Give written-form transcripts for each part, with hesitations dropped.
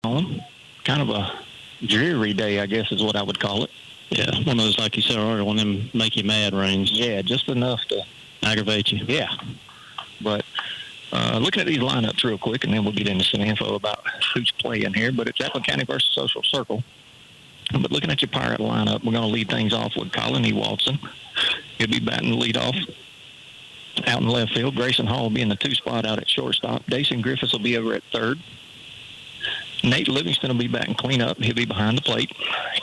on. Kind of a dreary day, I guess, is what I would call it. Yeah, one of those, like you said earlier, one of them make you mad rains. Yeah, just enough to aggravate you. Yeah. But looking at these lineups real quick, and then we'll get into some info about who's playing here. But it's Appleton County versus Social Circle. But looking at your Pirate lineup, we're going to lead things off with Colin E. Watson. He'll be batting the leadoff. Out in left field, Grayson Hall will be in the 2 spot out at shortstop. Dason Griffiths will be over at third. Nate Livingston will be batting cleanup. He'll be behind the plate.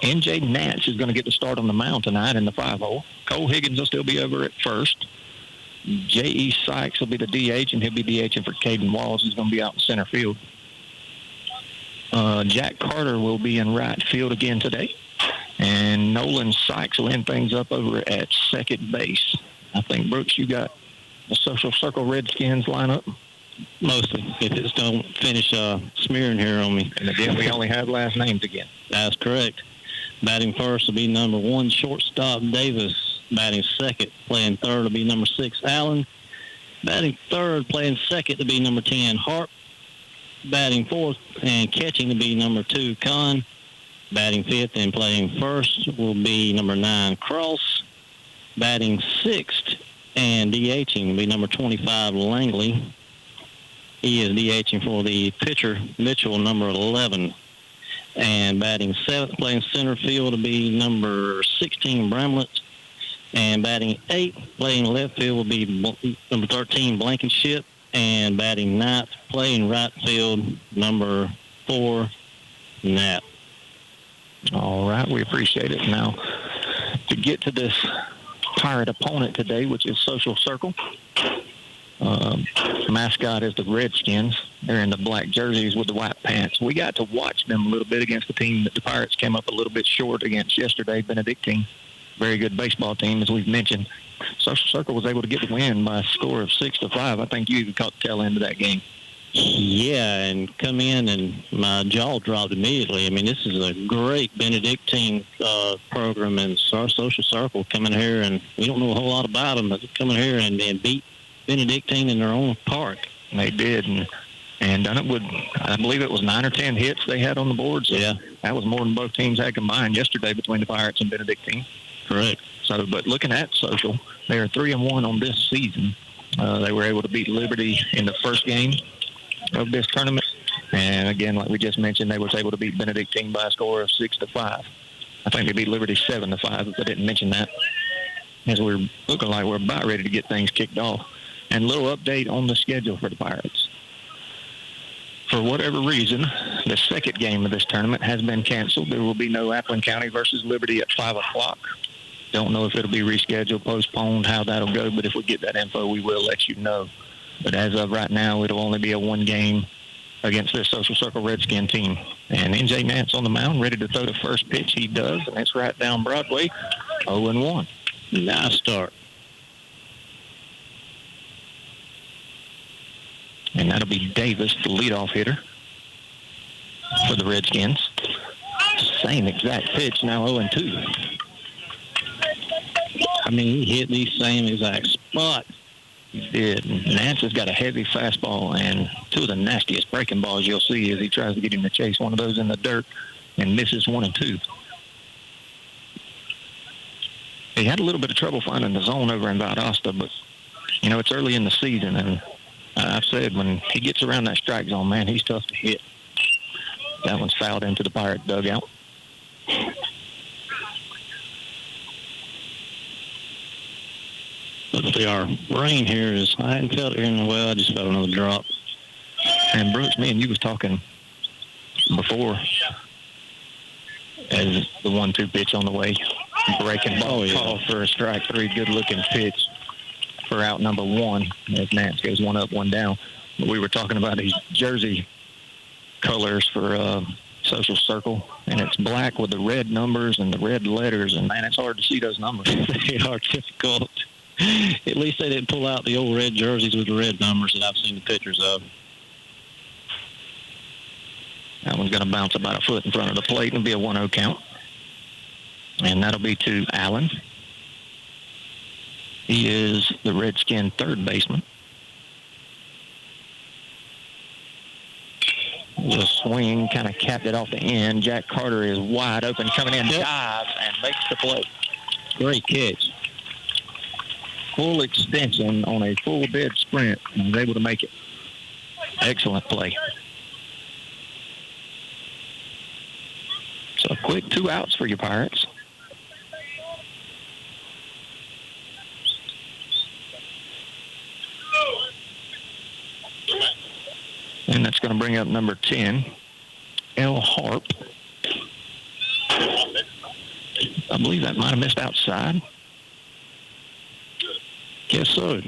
N.J. Nance is going to get the start on the mound tonight in the 5-hole. Cole Higgins will still be over at first. J.E. Sykes will be the DH, and he'll be DHing for Caden Walls, who's going to be out in center field. Jack Carter will be in right field again today. And Nolan Sykes will end things up over at second base. I think, Brooks, you got the Social Circle Redskins lineup? Mostly, if it don't finish smearing here on me. And again, we only have last names again. That's correct. Batting first will be number 1, shortstop Davis. Batting second, playing third, will be number 6, Allen. Batting third, playing second, to be number 10, Hart. Batting fourth and catching to be number 2, Kahn. Batting fifth and playing first will be number 9, Cross. Batting sixth and DHing will be number 25, Langley. He is DHing for the pitcher, Mitchell, number 11. And batting seventh, playing center field, will be number 16, Bramlett. And batting eighth, playing left field, will be number 13, Blankenship. And batting ninth, playing right field, number 4, Knapp. All right, we appreciate it. Now, to get to this Pirate opponent today, which is Social Circle, mascot is the Redskins. They're in the black jerseys with the white pants. We got to watch them a little bit against the team that the Pirates came up a little bit short against yesterday, Benedictine. Very good baseball team, as we've mentioned. Social Circle was able to get the win by a score of 6-5. I think you even caught the tail end of that game. Yeah, and come in and my jaw dropped immediately. I mean, this is a great Benedictine program, and our Social Circle coming here, and we don't know a whole lot about them, but coming here and beat Benedictine in their own park. They did, and done it with, I believe it was 9 or 10 hits they had on the board. So yeah, that was more than both teams had combined yesterday between the Pirates and Benedictine. Correct. So, but looking at Social, they are 3-1 on this season. They were able to beat Liberty in the first game of this tournament. And again, like we just mentioned, they was able to beat Benedictine by a score of 6-5. I think they beat Liberty 7-5, if I didn't mention that, as we're looking like we're about ready to get things kicked off. And a little update on the schedule for the Pirates. For whatever reason, the second game of this tournament has been canceled. There will be no Appleton County versus Liberty at 5 o'clock. Don't know if it'll be rescheduled, postponed, how that'll go, but if we get that info, we will let you know. But as of right now, it'll only be a 1 game against this Social Circle Redskin team. And N.J. Nance on the mound, ready to throw the first pitch. He does, and it's right down Broadway, 0-1. Nice start. And that'll be Davis, the leadoff hitter for the Redskins. Same exact pitch, now 0-2. I mean, he hit the same exact spot. He did. Nance has got a heavy fastball, and 2 of the nastiest breaking balls you'll see as he tries to get him to chase one of those in the dirt and misses 1 and 2. He had a little bit of trouble finding the zone over in Valdosta, but, you know, it's early in the season, and I've said when he gets around that strike zone, man, he's tough to hit. That one's fouled into the Pirate dugout. Hopefully our rain here is, I hadn't felt it here in a while. I just felt another drop. And Brooks, me and you was talking before as the 1-2 pitch on the way. Breaking ball call for a strike 3. Good-looking pitch for out number 1 as Nance goes 1 up, 1 down. But we were talking about these jersey colors for Social Circle, and it's black with the red numbers and the red letters, and, man, it's hard to see those numbers. They are difficult. At least they didn't pull out the old red jerseys with the red numbers that I've seen the pictures of. That one's going to bounce about a foot in front of the plate and be a 1-0 count. And that'll be to Allen. He is the Redskin third baseman. The swing kind of capped it off the end. Jack Carter is wide open, coming in, dives, and makes the play. Great catch. Full extension on a full dead sprint, and was able to make it. Excellent play. So a quick 2 outs for your Pirates. And that's going to bring up number 10, L. Harp. I believe that might have missed outside. Guess so.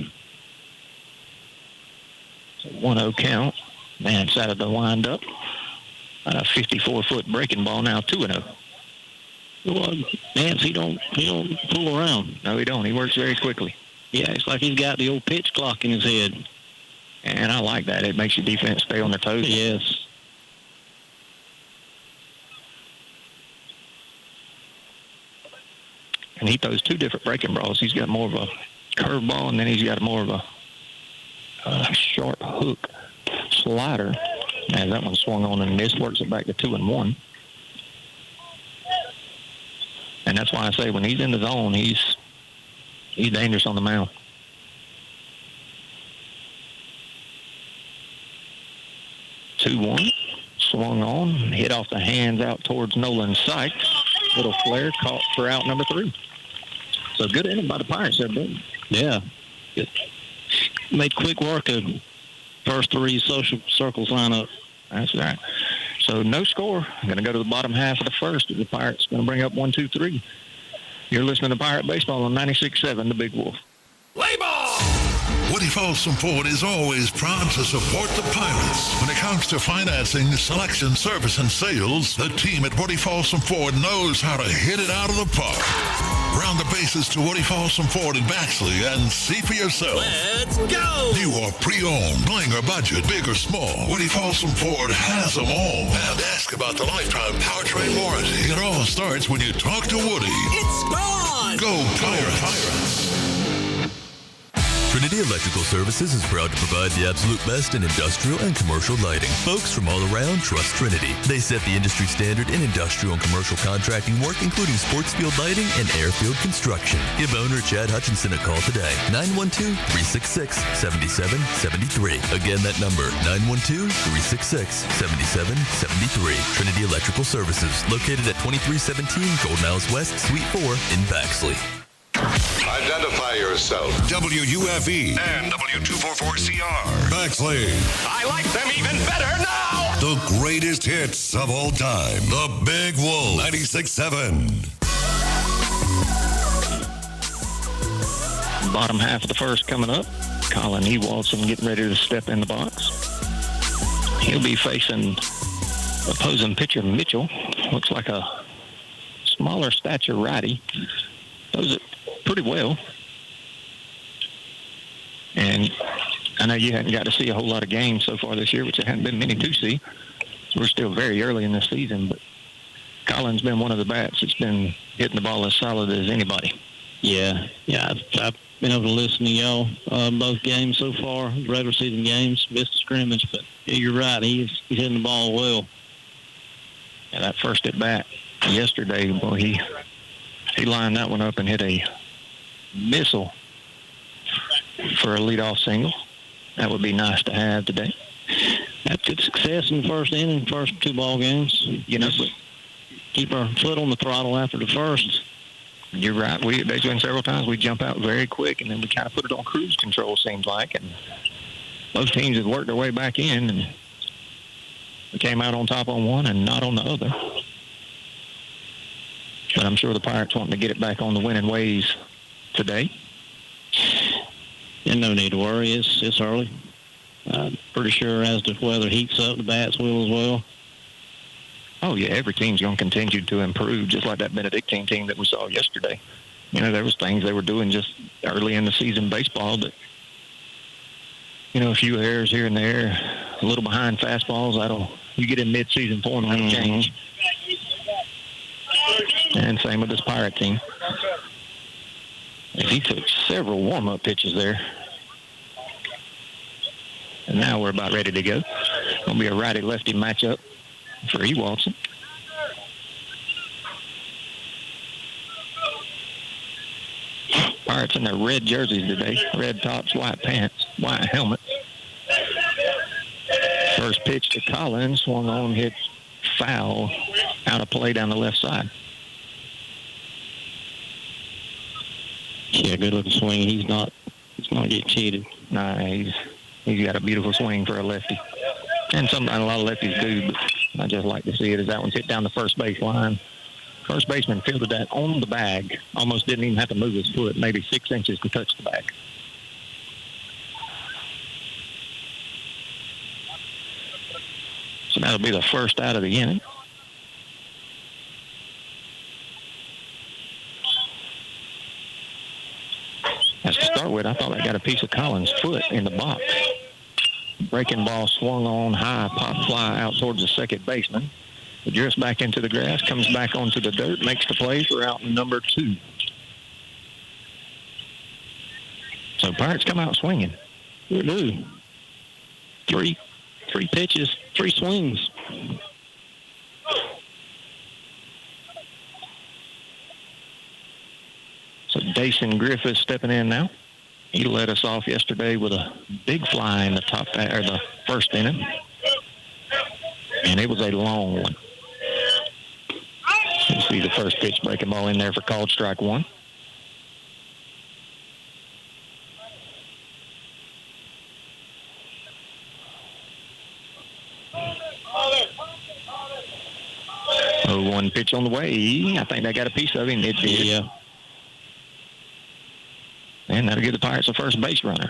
1-0 count. Man decided to wind up. A 54-foot breaking ball now, 2-0. Well, Nance, he don't fool around. No, he don't. He works very quickly. Yeah, it's like he's got the old pitch clock in his head. And I like that. It makes your defense stay on their toes. Yes. And he throws 2 different breaking balls. He's got more of a curve ball, and then he's got more of a sharp hook slider. And that one swung on and missed, works it back to 2-1. And that's why I say when he's in the zone, he's dangerous on the mound. Swung on, hit off the hands out towards Nolan Sykes. Little flare caught for out number 3. So good inning by the Pirates there, Ben. Yeah. Good. Made quick work of first 3 social circles line up. That's right. So no score. I'm going to go to the bottom half of the first. The Pirates going to bring up 1, 2, 3. You're listening to Pirate Baseball on 96.7, The Big Wolf. Play ball! Woody Folsom Ford is always proud to support the Pirates. When it comes to financing, selection, service, and sales, the team at Woody Folsom Ford knows how to hit it out of the park. Round the bases to Woody Folsom Ford in Baxley and see for yourself. Let's go! New or pre-owned, bling or budget, big or small, Woody Folsom Ford has them all. And ask about the lifetime powertrain warranty. It all starts when you talk to Woody. It's gone! Go Pirates! Trinity Electrical Services is proud to provide the absolute best in industrial and commercial lighting. Folks from all around trust Trinity. They set the industry standard in industrial and commercial contracting work, including sports field lighting and airfield construction. Give owner Chad Hutchinson a call today. 912-366-7773. Again, that number, 912-366-7773. Trinity Electrical Services, located at 2317 Golden Isles West, Suite 4 in Baxley. Identify yourself. WUFE and W244CR. Baxley. I like them even better now. The greatest hits of all time. The Big Wolf. 96.7. Bottom half of the first coming up. Colin Ewaldson getting ready to step in the box. He'll be facing opposing pitcher Mitchell. Looks like a smaller stature righty. Throws it pretty well. And I know you haven't got to see a whole lot of games so far this year, which there haven't been many to see. We're still very early in this season, but Colin's been one of the bats that's been hitting the ball as solid as anybody. Yeah. I've been able to listen to y'all both games so far, regular season games, missed the scrimmage, but yeah, you're right. He's hitting the ball well. And that first at bat yesterday, boy, he lined that one up and hit a missile for a leadoff single. That would be nice to have today. Had good success in the first inning, first 2 ball games. You know, keep our foot on the throttle after the first. You're right. There's been several times we jump out very quick, and then we kind of put it on cruise control, seems like. And both teams have worked their way back in, and we came out on top on one and not on the other. But I'm sure the Pirates want to get it back on the winning ways today. And no need to worry. It's early. Pretty sure as the weather heats up, the bats will as well. Oh, yeah, every team's going to continue to improve, just like that Benedictine team that we saw yesterday. You know, there was things they were doing just early in the season baseball that, you know, a few errors here and there, a little behind fastballs, you get in mid-season form, that'll change. And same with this Pirate team. He took several warm-up pitches there. And now we're about ready to go. Going to be a righty-lefty matchup for E. Watson. Pirates in their red jerseys today. Red tops, white pants, white helmets. First pitch to Collins. Swung on, hit foul. Out of play down the left side. Yeah, good-looking swing. He's not getting cheated. Nah, he's got a beautiful swing for a lefty. And a lot of lefties do, but I just like to see it as that one's hit down the first base line. First baseman fielded that on the bag. Almost didn't even have to move his foot, maybe 6 inches to touch the bag. So that'll be the first out of the inning. As to start with, I thought I got a piece of Collins' foot in the box. Breaking ball swung on high, pop fly out towards the second baseman. It drifts back into the grass, comes back onto the dirt, makes the play for out number 2. So Pirates come out swinging. They do. Three pitches, 3 swings. So Dason Griffith stepping in now. He led us off yesterday with a big fly in the the first inning. And it was a long one. You see the first pitch breaking ball in there for called strike 1. Oh, one pitch on the way. I think they got a piece of him. It did. Yeah. And that'll give the Pirates a first base runner.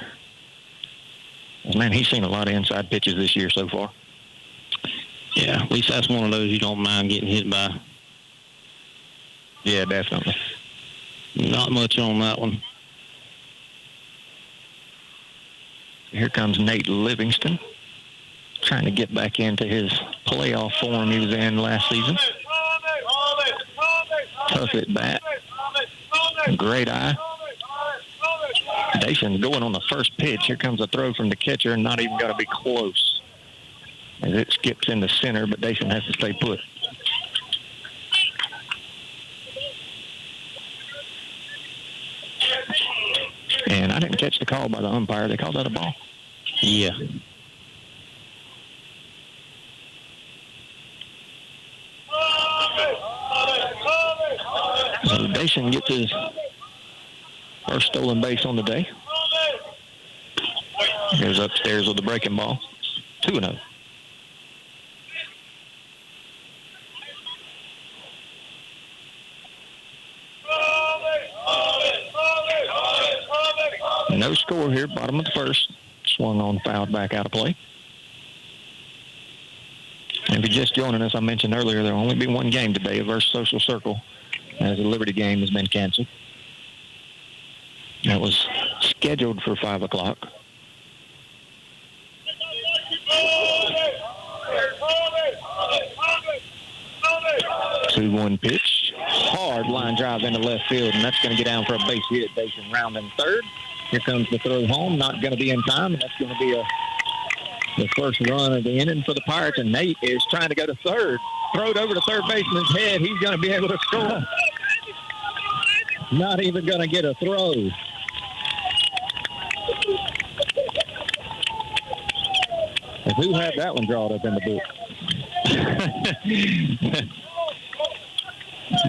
Man, he's seen a lot of inside pitches this year so far. Yeah, at least that's one of those you don't mind getting hit by. Yeah, definitely. Not much on that one. Here comes Nate Livingston, trying to get back into his playoff form he was in last season. Tough at bat. Great eye. Dason going on the first pitch. Here comes a throw from the catcher, and not even going to be close. As it skips in the center, but Dason has to stay put. And I didn't catch the call by the umpire. They called that a ball. Yeah. So Dason gets his first stolen base on the day. Goes upstairs with the breaking ball. 2-0. No score here, bottom of the first. Swung on, fouled back out of play. And if you're just joining us, I mentioned earlier there will only be one game today versus Social Circle, as the Liberty game has been canceled. That was scheduled for 5 o'clock. 2-1 pitch. Hard line drive into left field, and that's going to get down for a base hit. Dason rounding third. Here comes the throw home. Not going to be in time, and that's going to be the first run of the inning for the Pirates. And Nate is trying to go to third. Throw it over to third baseman's head. He's going to be able to score. Not even going to get a throw. And who had that one drawn up in the book?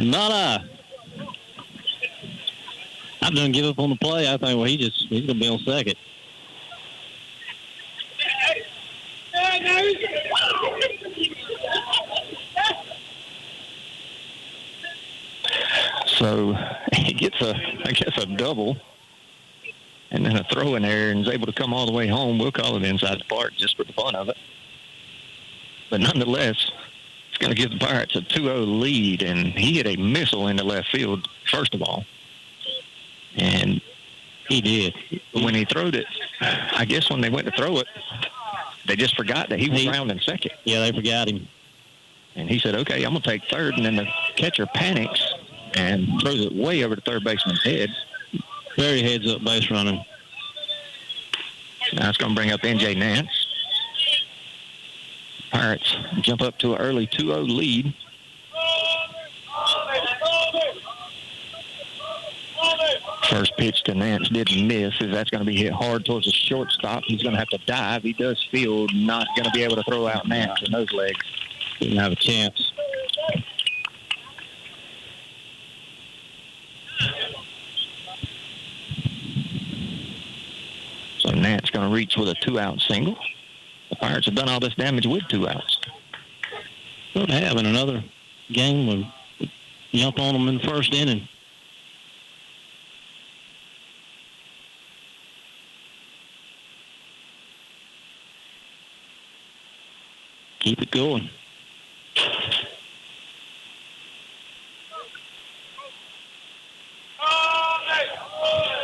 Not I. I done give up on the play. I think, well, he's going to be on second. So he gets a double and then a throw in there and is able to come all the way home. We'll call it inside the park just for the fun of it. But nonetheless, it's going to give the Pirates a 2-0 lead, and he hit a missile into left field, first of all. And he did. When he throwed it, I guess when they went to throw it, they just forgot that he was rounding second. Yeah, they forgot him. And he said, okay, I'm going to take third. And then the catcher panics and throws it way over to third baseman's head. Very heads-up base running. Now it's going to bring up N.J. Nance. Pirates jump up to an early 2-0 lead. First pitch to Nance didn't miss, as that's going to be hit hard towards the shortstop. He's going to have to dive. He does field, not going to be able to throw out Nance in those legs. Didn't have a chance. So Nance going to reach with a 2-out single. The Pirates have done all this damage with 2 outs. Could have in another game would jump on them in the first inning. Keep it going.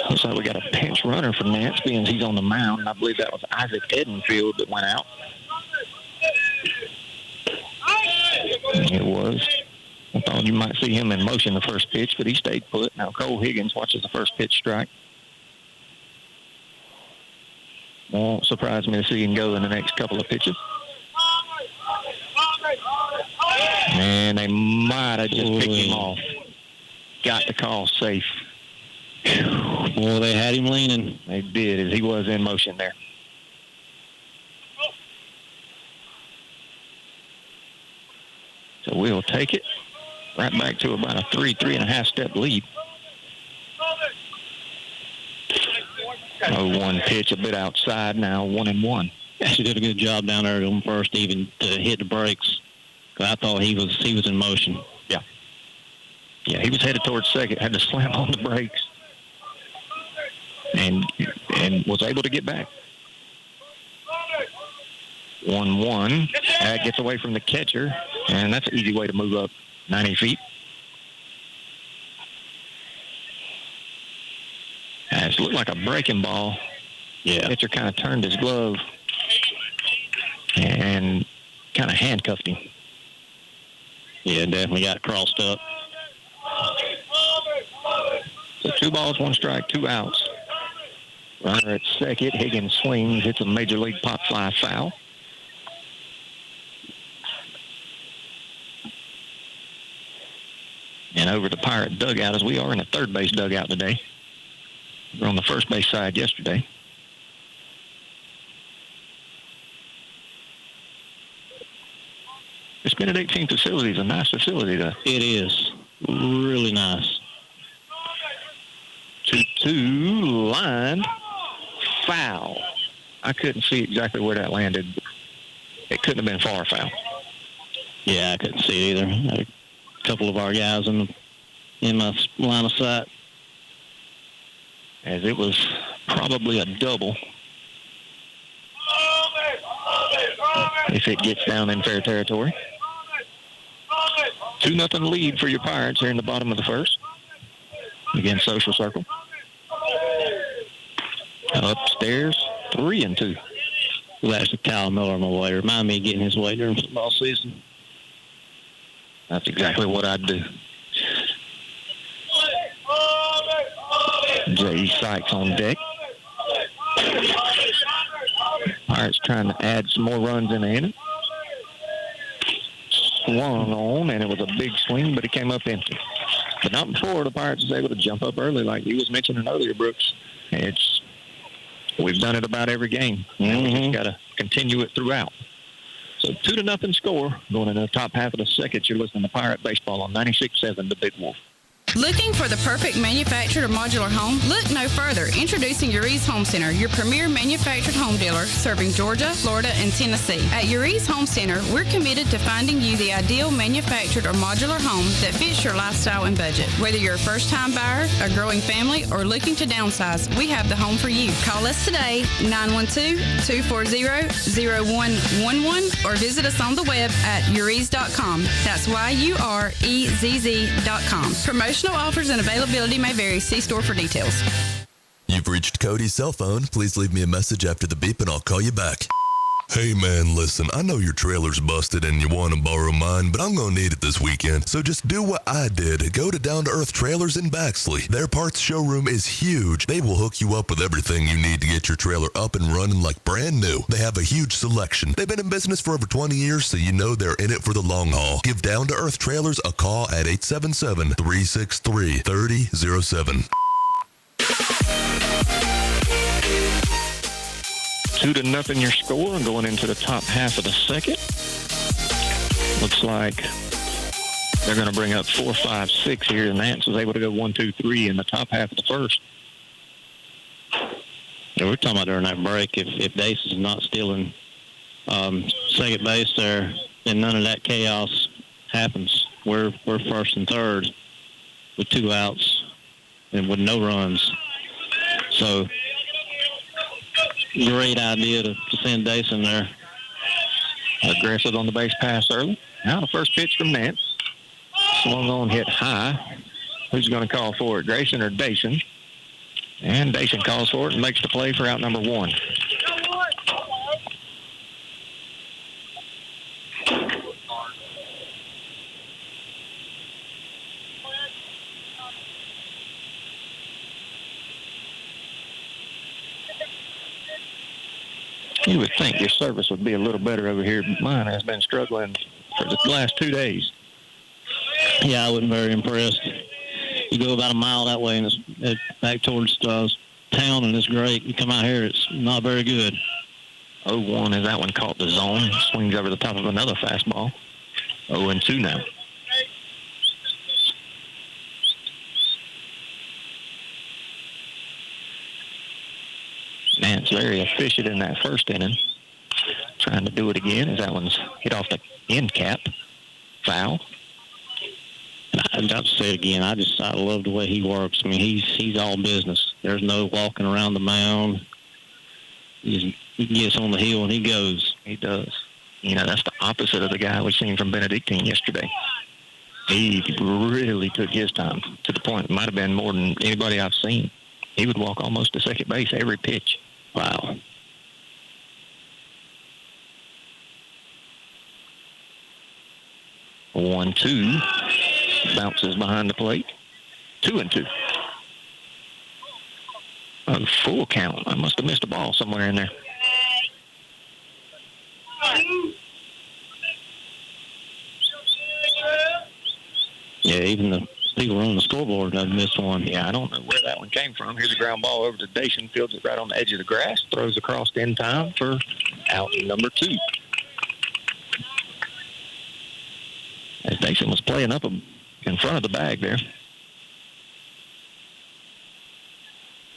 Looks like we got a pinch runner for Nance, being he's on the mound. And I believe that was Isaac Edenfield that went out. It was. I thought you might see him in motion the first pitch, but he stayed put. Now Cole Higgins watches the first pitch strike. Won't surprise me to see him go in the next couple of pitches. And they might have just picked him off. Got the call safe. Well, they had him leaning. They did, as he was in motion there. So we'll take it right back to about a 3.5 step lead. 0-1 pitch, a bit outside now, 1-1. Actually did a good job down there on first, even to hit the brakes. I thought he was in motion. Yeah, he was headed towards second, had to slam on the brakes, and was able to get back. 1-1. That gets away from the catcher, and that's an easy way to move up 90 feet. It looked like a breaking ball. Yeah. Pitcher kind of turned his glove and kind of handcuffed him. Yeah, definitely got crossed up. So 2 balls, 1 strike, 2 outs. Runner at second. Higgins swings, hits a major league pop fly foul. And over to Pirate dugout, as we are in the third base dugout today. We were on the first base side yesterday. This Benedict team facility is a nice facility, though. It is. Really nice. 2-2 line. Foul. I couldn't see exactly where that landed. It couldn't have been far foul. Yeah, I couldn't see it either. Had a couple of our guys in my line of sight. As it was probably a double. If it gets down in fair territory. 2-0 lead for your Pirates here in the bottom of the first. Again, Social Circle. Upstairs, 3-2. Well, actually, Kyle Miller on my way. Remind me of getting his way during football season. That's exactly what I'd do. J.E. Sykes on deck. Pirates trying to add some more runs in the inning. Swung on, and it was a big swing, but it came up empty. But not before the Pirates was able to jump up early, like you was mentioning earlier, Brooks. We've done it about every game. And we just got to continue it throughout. So 2-0 score. Going into the top half of the second, you're listening to Pirate Baseball on 96.7 The Big Wolf. Looking for the perfect manufactured or modular home? Look no further. Introducing Uri's Home Center, your premier manufactured home dealer serving Georgia, Florida, and Tennessee. At Uri's Home Center, we're committed to finding you the ideal manufactured or modular home that fits your lifestyle and budget. Whether you're a first-time buyer, a growing family, or looking to downsize, we have the home for you. Call us today, 912-240-0111, or visit us on the web at uris.com. That's YUREZZ.com. Promotional offers and availability may vary. See store for details. You've reached Cody's cell phone. Please leave me a message after the beep and I'll call you back. Hey man, listen, I know your trailer's busted and you want to borrow mine, but I'm going to need it this weekend. So just do what I did. Go to Down to Earth Trailers in Baxley. Their parts showroom is huge. They will hook you up with everything you need to get your trailer up and running like brand new. They have a huge selection. They've been in business for over 20 years, so you know they're in it for the long haul. Give Down to Earth Trailers a call at 877-363-3007. 2-0 your score going into the top half of the second. Looks like they're going to bring up 4, 5, 6 here, and Nance was able to go 1, 2, 3 in the top half of the first. Yeah, we're talking about during that break. If Dace is not stealing second base there, then none of that chaos happens. We're first and third with 2 outs and with no runs. So great idea to send Dace in there. Aggressive on the base pass early. Now the first pitch from Nance. Swung on, hit high. Who's going to call for it, Grayson or Dason? And Dason calls for it and makes the play for out number 1. You would think your service would be a little better over here, but mine has been struggling for the last 2 days. Yeah, I wasn't very impressed. You go about a mile that way and it's back towards town, and it's great. You come out here, it's not very good. 0-1 as that one caught the zone. Swings over the top of another fastball. 0-2 now. Nance very efficient in that first inning. Trying to do it again as that one's hit off the end cap. Foul. And I'll say it again. I love the way he works. I mean, he's all business. There's no walking around the mound. He gets on the hill and he goes. He does. You know, that's the opposite of the guy we seen from Benedictine yesterday. He really took his time to the point. It might have been more than anybody I've seen. He would walk almost to second base every pitch. Wow. One, 2. Bounces behind the plate. 2-2. Oh, full count. I must have missed a ball somewhere in there. Yeah, even the people on the scoreboard have missed one. Yeah, I don't know where that one came from. Here's a ground ball over to Dacian. Fields it right on the edge of the grass. Throws across in time for out number 2. As Dacian was playing up in front of the bag there.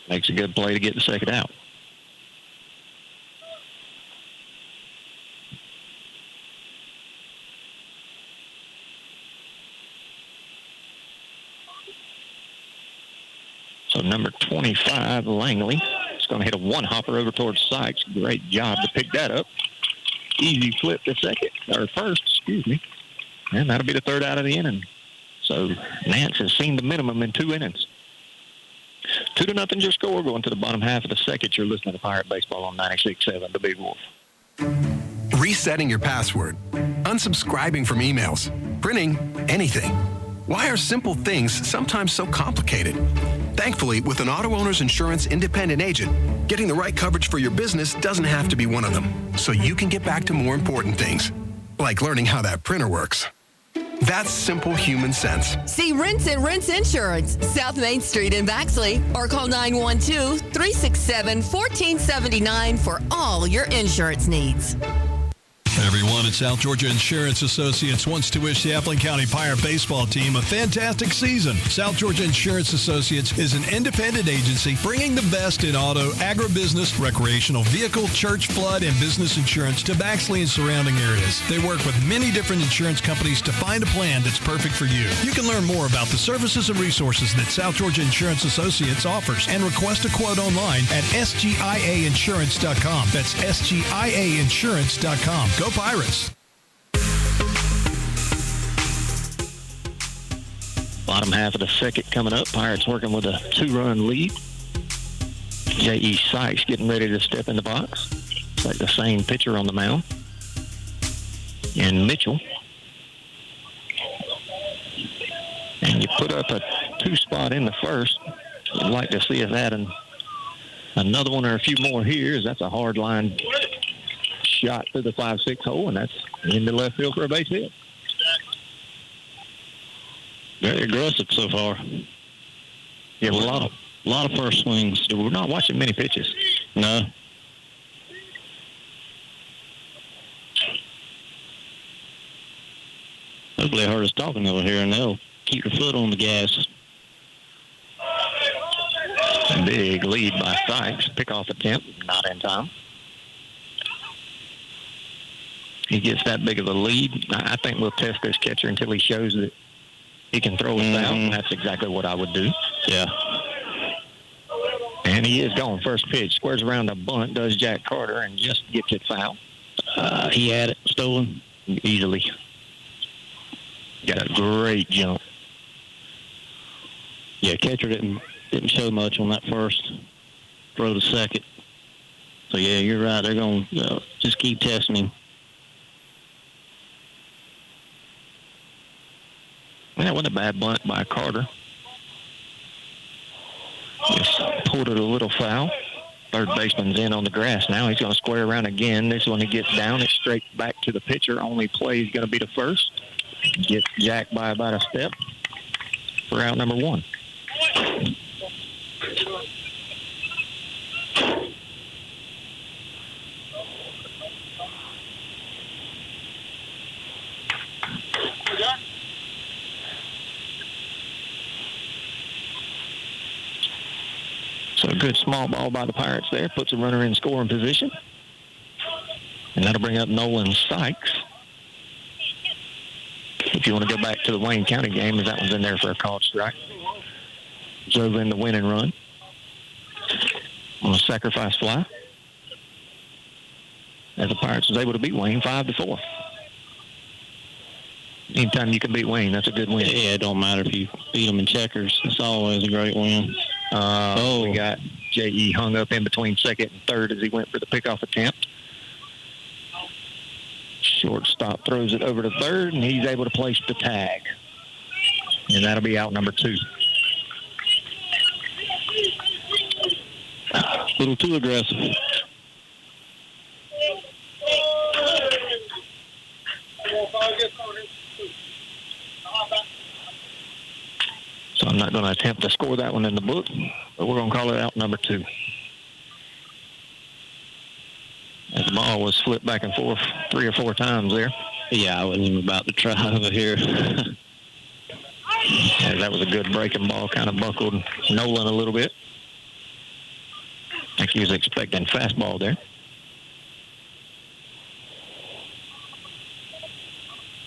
Makes a good play to get the second out. So number 25, Langley, is going to hit a one-hopper over towards Sykes. Great job to pick that up. Easy flip to first, excuse me. And that'll be the third out of the inning. So Nance has seen the minimum in 2 innings. 2-0 your score going to the bottom half of the second. You're listening to Pirate Baseball on 96.7, The Big Wolf. Resetting your password, unsubscribing from emails, printing anything. Why are simple things sometimes so complicated? Thankfully, with an Auto Owners Insurance independent agent, getting the right coverage for your business doesn't have to be one of them, so you can get back to more important things, like learning how that printer works. That's simple human sense. See Rinse and Rinse Insurance, South Main Street in Baxley, or call 912-367-1479 for all your insurance needs. Everyone at South Georgia Insurance Associates wants to wish the Appling County Pirate baseball team a fantastic season. South Georgia Insurance Associates is an independent agency bringing the best in auto, agribusiness, recreational vehicle, church, flood, and business insurance to Baxley and surrounding areas. They work with many different insurance companies to find a plan that's perfect for you. You can learn more about the services and resources that South Georgia Insurance Associates offers and request a quote online at sgiainsurance.com. That's sgiainsurance.com. Go Pirates. Bottom half of the second coming up. Pirates working with a 2-run lead. J.E. Sykes getting ready to step in the box. like the same pitcher on the mound. And Mitchell. And you put up a 2-spot in the first. I'd like to see us add another one or a few more here, as that's a hard line shot through the 5-6 hole, and that's into left field for a base hit. Very aggressive so far. Yeah, A lot of first swings. we're not watching many pitches. No. Hopefully I heard us talking over here, and they'll keep their foot on the gas. Big lead by Sykes. Pickoff attempt, not in time. He gets that big of a lead. I think we'll test this catcher until he shows that he can throw us out, and that's exactly what I would do. Yeah. And he is going first pitch. Squares around a bunt, does Jack Carter, and just gets it foul. He had it stolen easily. Got a great jump. Yeah, catcher didn't show much on that first throw to second. So, yeah, you're right. They're going to just keep testing him. That wasn't a bad bunt by Carter. Just pulled it a little foul. Third baseman's in on the grass now. He's going to square around again. This one he gets down. It's straight back to the pitcher. Only play is going to be the first. Gets Jack by about a step for out number 1. So a good small ball by the Pirates there. Puts a runner in scoring position. And that'll bring up Nolan Sykes. If you want to go back to the Wayne County game, as that one's in there for a called strike. Drove in the winning run on a sacrifice fly. As the Pirates was able to beat Wayne 5-4. Anytime you can beat Wayne, that's a good win. Yeah, it don't matter if you beat them in checkers. It's always a great win. We got J.E. hung up in between second and third as he went for the pickoff attempt. Shortstop throws it over to third, and he's able to place the tag. And that'll be out number 2. A little too aggressive. So I'm not going to attempt to score that one in the book, but we're going to call it out number 2. As the ball was flipped back and forth 3 or 4 times there. Yeah, I wasn't even about to try over here. Yeah, that was a good breaking ball, kind of buckled Nolan a little bit. I think he was expecting fastball there.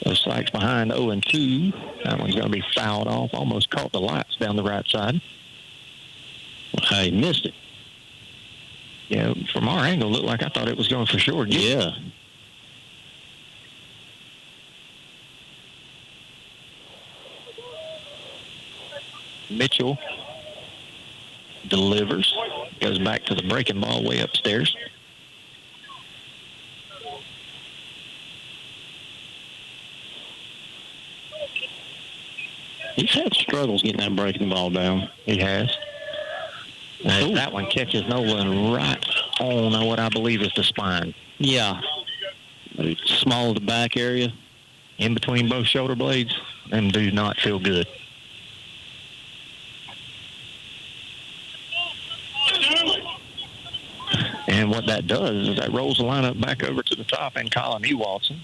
So Sykes behind 0-2. That one's going to be fouled off. Almost caught the lights down the right side. He missed it. Yeah, from our angle, it looked like I thought it was going for sure. Yeah. Mitchell delivers. Goes back to the breaking ball way upstairs. He's had struggles getting that breaking ball down. He has. And that one catches Nolan right on what I believe is the spine. Yeah. Small of the back area. In between both shoulder blades. Them do not feel good. And what that does is that rolls the lineup back over to the top and Colin Ewaldson.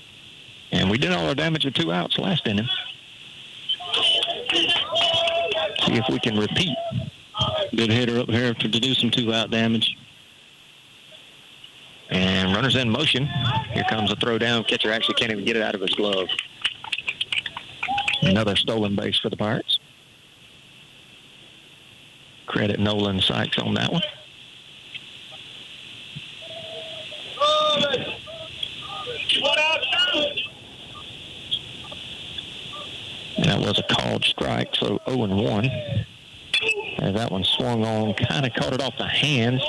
And we did all our damage with 2 outs last inning. See if we can repeat. Good hitter up here to do some 2-out damage. And runners in motion. Here comes a throw down. Catcher actually can't even get it out of his glove. Another stolen base for the Pirates. Credit Nolan Sykes on that one. And that was a called strike, so 0-1. As that one swung on, kind of caught it off the hands.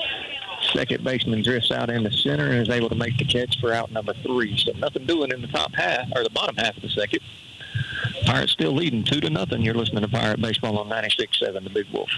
second baseman drifts out in the center and is able to make the catch for out number 3. So nothing doing in the top half, or the bottom half of the second. Pirates still leading 2-0. You're listening to Pirate Baseball on 96.7 The Big Wolf.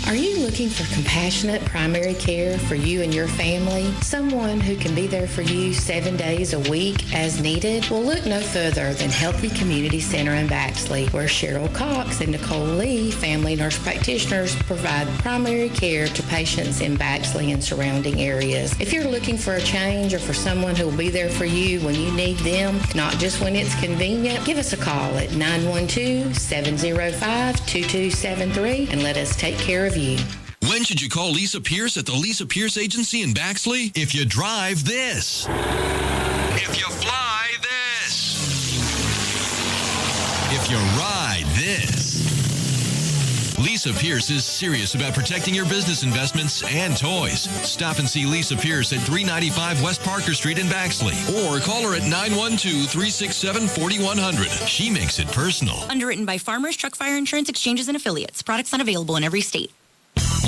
Are you looking for compassionate primary care for you and your family? Someone who can be there for you 7 days a week as needed? Well, look no further than Healthy Community Center in Baxley, where Cheryl Cox and Nicole Lee, family nurse practitioners, provide primary care to patients in Baxley and surrounding areas. If you're looking for a change or for someone who will be there for you when you need them, not just when it's convenient, give us a call at 912-705-2273 and let us take care of you. When should you call Lisa Pierce at the Lisa Pierce Agency in Baxley? If you drive this. If you fly this. If you ride this. Lisa Pierce is serious about protecting your business investments and toys. Stop and see Lisa Pierce at 395 West Parker Street in Baxley. Or call her at 912-367-4100. She makes it personal. Underwritten by Farmers Truck Fire Insurance Exchanges and Affiliates. Products not available in every state.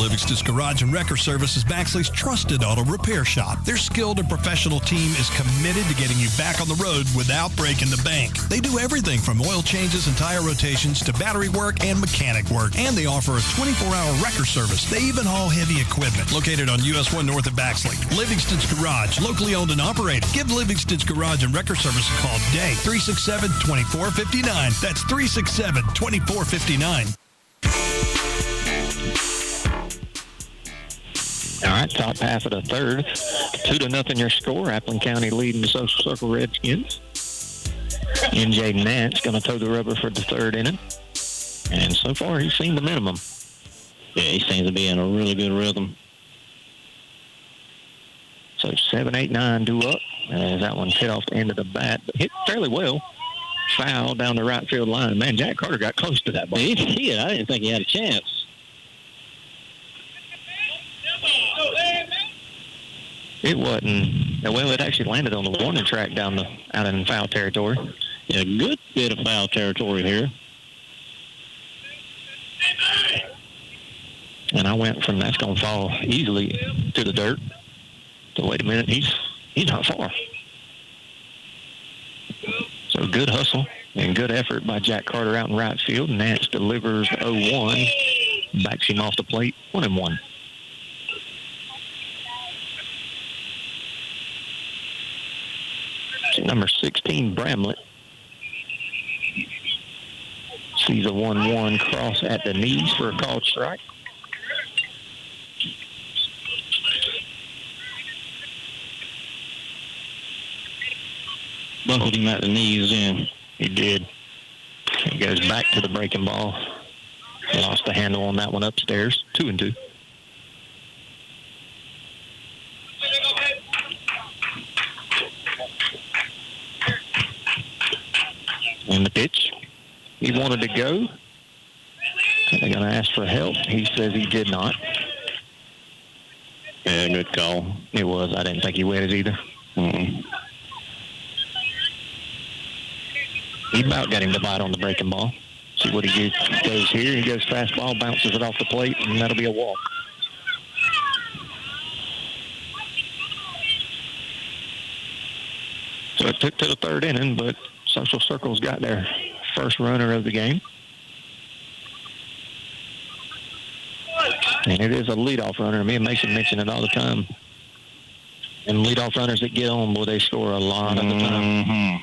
Livingston's Garage and Wrecker Service is Baxley's trusted auto repair shop. Their skilled and professional team is committed to getting you back on the road without breaking the bank. They do everything from oil changes and tire rotations to battery work and mechanic work. And they offer a 24-hour wrecker service. They even haul heavy equipment. Located on US 1 north of Baxley. Livingston's Garage, locally owned and operated. Give Livingston's Garage and Wrecker Service a call today. 367-2459. That's 367-2459. All right, top half of the third. 2-0 your score. Appling County leading the Social Circle Redskins. NJ Nance going to toe the rubber for the third inning. And so far, he's seen the minimum. Yeah, he seems to be in a really good rhythm. So 7, 8, 9 due up. As that one's hit off the end of the bat, but hit fairly well. Foul down the right field line. Man, Jack Carter got close to that ball. He did. I didn't think he had a chance. It wasn't. Well, it actually landed on the warning track out in foul territory. Yeah, good bit of foul territory here. And I went from that's going to fall easily to the dirt to wait a minute, he's not far. So good hustle and good effort by Jack Carter out in right field. Nance delivers 0-1, backs him off the plate, 1-1. Number 16, Bramlett, sees a 1-1 cross at the knees for a called strike. Buckled him at the knees in. He did. He goes back to the breaking ball. Lost the handle on that one upstairs. 2-2. And the pitch. He wanted to go. They're going to ask for help. He says he did not. Yeah, good call. It was. I didn't think he wet it either. Mm-mm. He about got him to bite on the breaking ball. See what he goes here. He goes fastball, bounces it off the plate, and that'll be a walk. So it took to the third inning, but Social Circle's got their first runner of the game. And it is a leadoff runner. Me and Mason mention it all the time. And leadoff runners that get on, boy, they score a lot of the time. Mm-hmm.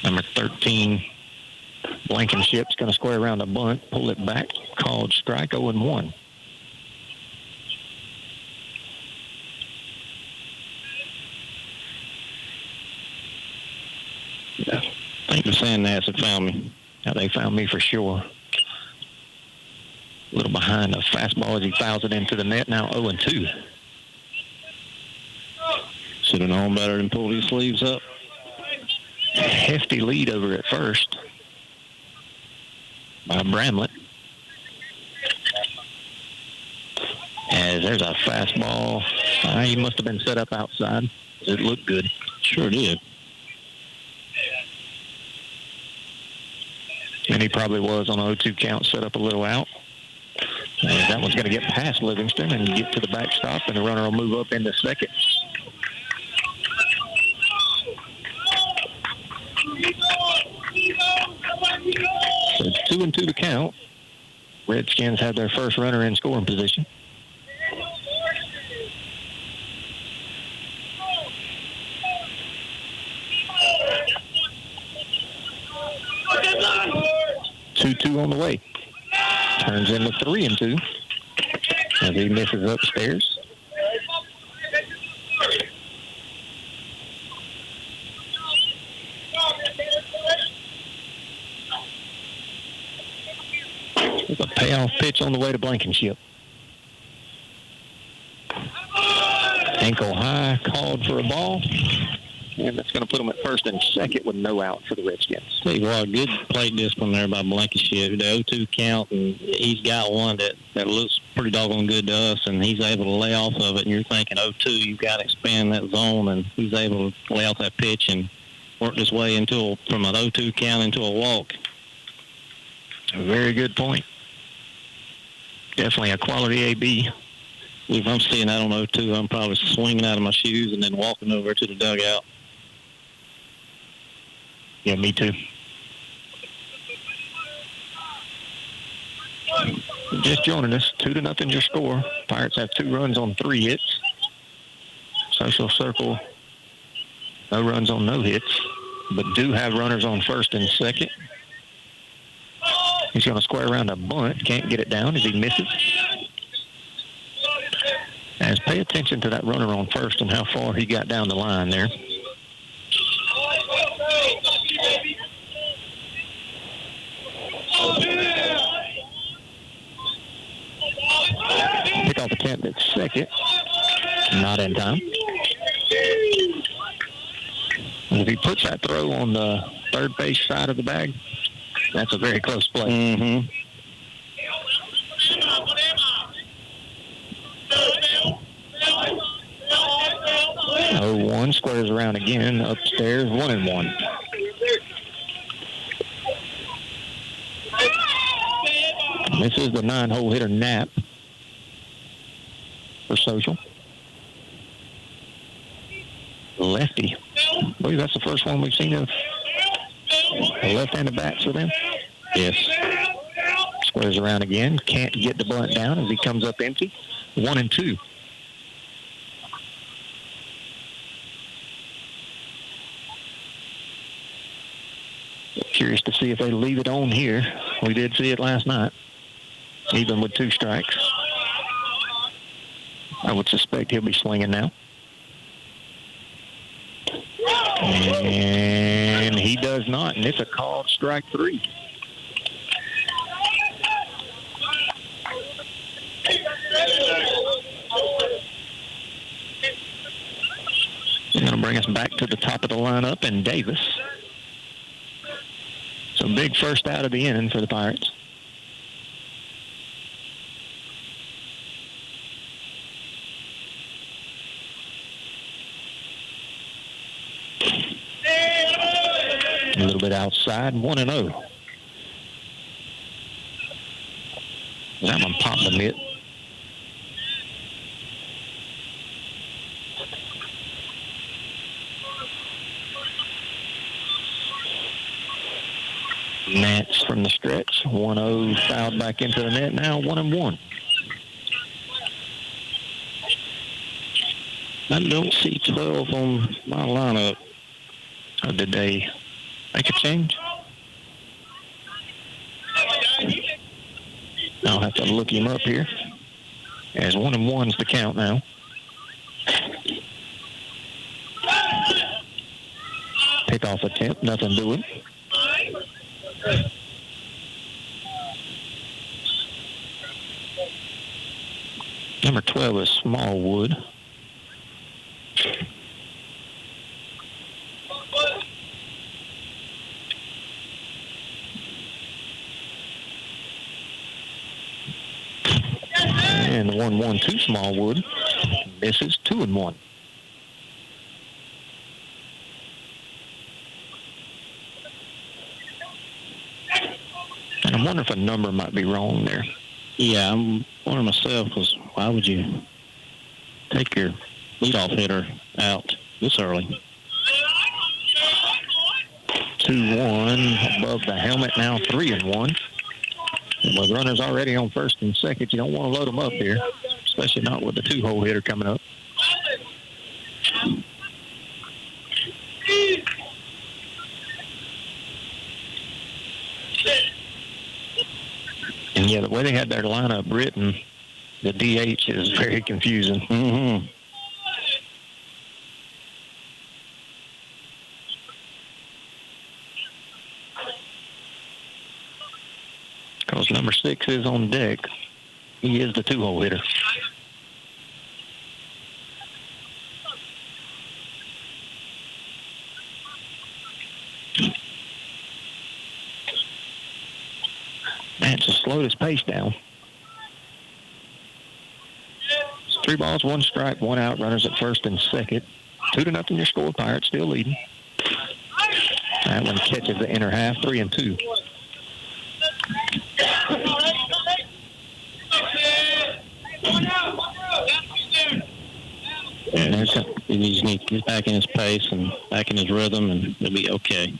Number 13, Blankenship's going to square around a bunt, pull it back, called strike, 0-1. I think the Sandnats have found me. Now, they found me for sure. A little behind the fastball as he fouls it into the net. Now 0-2. Should have known better than pull these sleeves up. Hefty lead over at first by Bramlett. As there's a fastball. He must have been set up outside. It looked good. Sure did. And he probably was on 0-2 count, set up a little out. And that one's going to get past Livingston and get to the backstop, and the runner will move up into second. So it's 2-2 to count. Redskins have their first runner in scoring position. Two on the way. Turns into 3-2 as he misses upstairs. With a payoff pitch on the way to Blankenship. Ankle high, called for a ball. And that's going to put them at first and second with no out for the Redskins. Tell you what, good plate discipline there by Blankenship. The 0-2 count, and he's got one that looks pretty doggone good to us, and he's able to lay off of it. And you're thinking 0-2, you've got to expand that zone, and he's able to lay off that pitch and work his way from an 0-2 count into a walk. A very good point. Definitely a quality AB. If I'm seeing that on 0-2, I'm probably swinging out of my shoes and then walking over to the dugout. Yeah, me too. Just joining us, 2-0 your score. Pirates have 2 runs on 3 hits. Social Circle, no runs on no hits, but do have runners on first and second. He's going to square around a bunt. Can't get it down as he misses. As pay attention to that runner on first and how far he got down the line there. Pick off attempt at second. Not in time. And if he puts that throw on the third base side of the bag, that's a very close play. Mm-hmm. 0-1, squares around again, upstairs, 1-1. This is the 9-hole hitter Knapp for Social. Lefty. I believe that's the first one we've seen of a left-handed bats for them. Yes. Squares around again. Can't get the bunt down as he comes up empty. 1-2. Curious to see if they leave it on here. We did see it last night, even with 2 strikes. I would suspect he'll be swinging now. And he does not, and it's a called strike 3. It's going to bring us back to the top of the lineup, and Davis. So big first out of the inning for the Pirates. A little bit outside, 1-0. That one popped a bit. Nats from the stretch. 1-0 fouled back into the net. Now 1-1. I don't see 12 on my lineup. Or did they make a change? I'll have to look him up here. As 1-1's the count now. Pickoff attempt, nothing doing. Number 12 is Smallwood. And 1-1-2 Smallwood. Misses 2-1. And I wonder if a number might be wrong there. Yeah, wondering myself, because why would you take your leadoff hitter out this early? 2-1 above the helmet, now 3-1. With runners already on first and second, you don't want to load them up here, especially not with the 2-hole hitter coming up. And yeah, the way they had their lineup written, the DH is very confusing. Mm-hmm. Because number 6 is on deck. He is the 2-hole hitter. That's just slowed his pace down. It's 3 balls, 1 strike, 1 out. Runners at first and second. 2-0 your score. Pirates still leading. That one catches the inner half, 3-2. And he just needs to get back in his pace and back in his rhythm, and he'll be okay.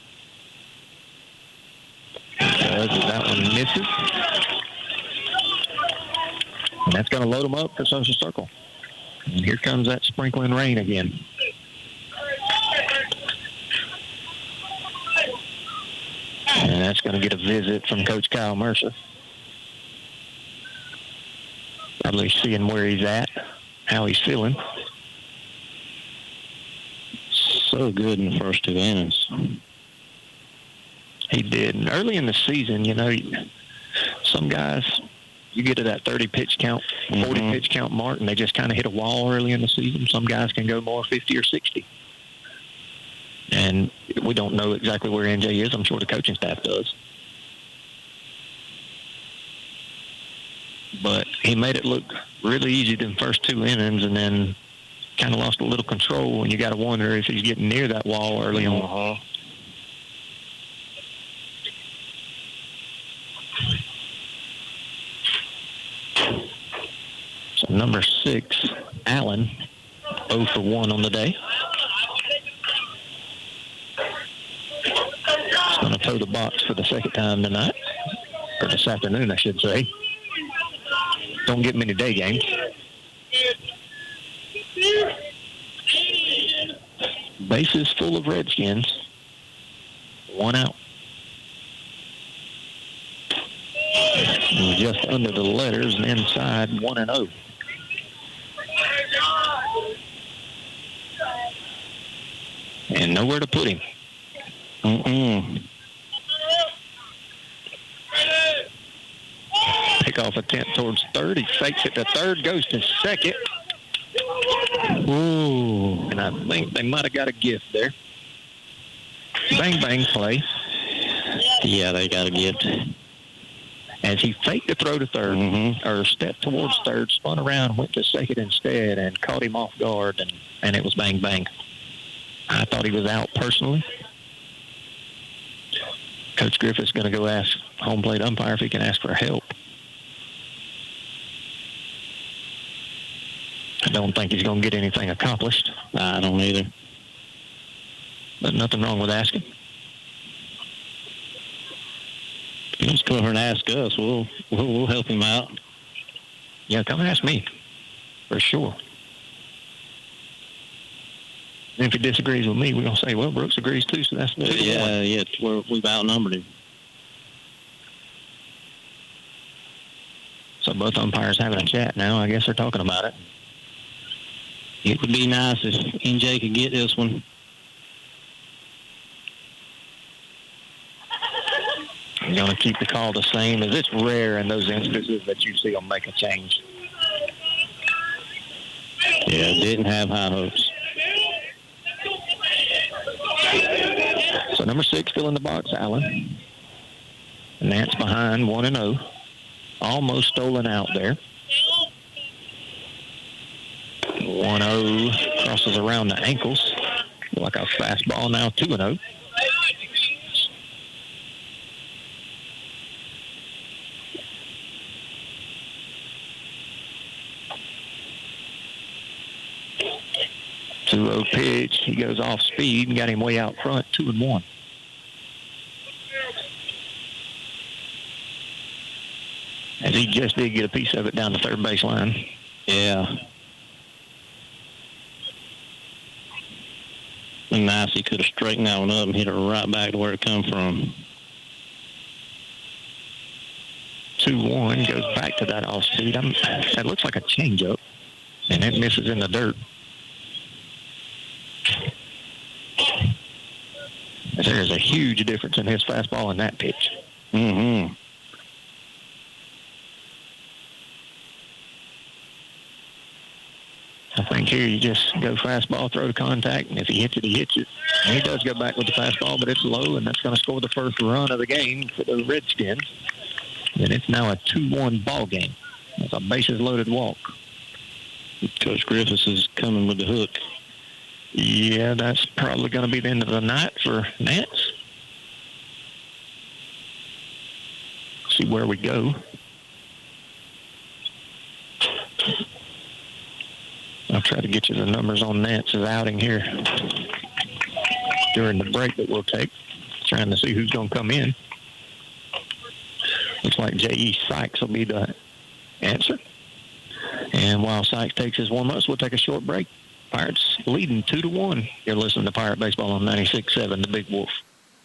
That one misses. And that's going to load him up for Social Circle. And here comes that sprinkling rain again. And that's going to get a visit from Coach Kyle Mercer. Probably seeing where he's at, how he's feeling. So good in the first 2 innings. He did. And early in the season, you know, some guys, you get to that 30-pitch count, 40-pitch count mark, and they just kind of hit a wall early in the season. Some guys can go more 50 or 60. And we don't know exactly where NJ is. I'm sure the coaching staff does. But he made it look really easy in the first 2 innings, and then kind of lost a little control, and you got to wonder if he's getting near that wall early on. So number 6, Allen, 0 for 1 on the day. He's going to throw the box for the second time tonight, or this afternoon, I should say. Don't get many day games. Bases full of Redskins. 1 out. And just under the letters and inside 1-0. And nowhere to put him. Pick off attempt towards third. He fakes it to third, goes to second. Ooh. And I think they might have got a gift there. Bang, bang play. Yeah, they got a gift. As he faked the throw to third, or stepped towards third, spun around, went to second instead, and caught him off guard, and it was bang, bang. I thought he was out personally. Coach Griffith's going to go ask home plate umpire if he can ask for help. I don't think he's going to get anything accomplished. I don't either. But nothing wrong with asking. Just come over and ask us. We'll help him out. Yeah, come ask me, for sure. And if he disagrees with me, we're going to say, well, Brooks agrees too, so that's... Yeah, we've outnumbered him. So both umpires having a chat now. I guess they're talking about it. It would be nice if NJ could get this one. I'm going to keep the call the same, as it's rare in those instances that you see them make a change. Yeah, didn't have high hopes. So number 6 still in the box, Allen. Nance behind 1-0. Almost stolen out there. 1-0 crosses around the ankles. Like a fastball now, 2-0. 2-0 pitch. He goes off speed and got him way out front, 2-1. As he just did get a piece of it down the third base line. Yeah. And nice, he could have straightened that one up and hit it right back to where it come from. 2-1, goes back to that off speed. That looks like a changeup, and it misses in the dirt. There's a huge difference in his fastball and that pitch. Mm-hmm. I think here you just go fastball, throw to contact, and if he hits it, he hits it. And he does go back with the fastball, but it's low, and that's going to score the first run of the game for the Redskins. And it's now a 2-1 ball game. It's a bases-loaded walk. Coach Griffiths is coming with the hook. Yeah, that's probably going to be the end of the night for Nance. See where we go. I'll try to get you the numbers on Nance's outing here during the break that we'll take, trying to see who's going to come in. Looks like J.E. Sykes will be the answer. And while Sykes takes his warm-ups, we'll take a short break. Pirates leading 2-1. You're listening to Pirate Baseball on 96.7, The Big Wolf.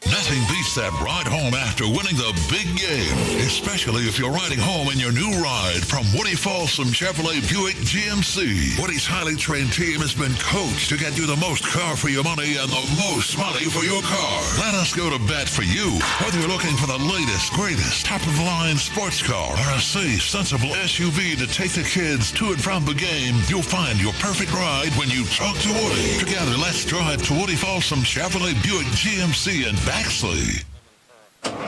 Nothing beats that ride home after winning the big game, especially if you're riding home in your new ride from Woody Folsom Chevrolet Buick GMC. Woody's highly trained team has been coached to get you the most car for your money and the most money for your car. Let us go to bat for you. Whether you're looking for the latest, greatest, top-of-the-line sports car or a safe, sensible SUV to take the kids to and from the game, you'll find your perfect ride when you talk to Woody. Together, let's drive to Woody Folsom Chevrolet Buick GMC in Baxley.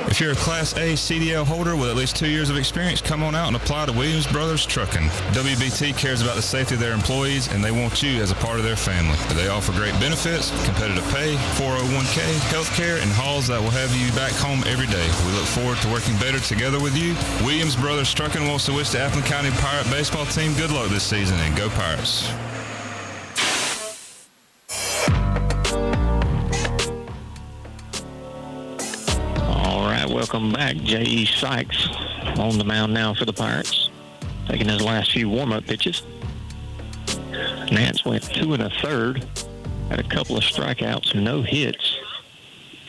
If you're a Class A CDL holder with at least 2 years of experience, come on out and apply to Williams Brothers Trucking. WBT cares about the safety of their employees, and they want you as a part of their family. They offer great benefits, competitive pay, 401k, health care, and hauls that will have you back home every day. We look forward to working better together with you. Williams Brothers Trucking wants to wish the Appleton County Pirate baseball team good luck this season, and go Pirates. Welcome back. J.E. Sykes on the mound now for the Pirates, taking his last few warm-up pitches. Nance went 2 1/3, had a couple of strikeouts, no hits,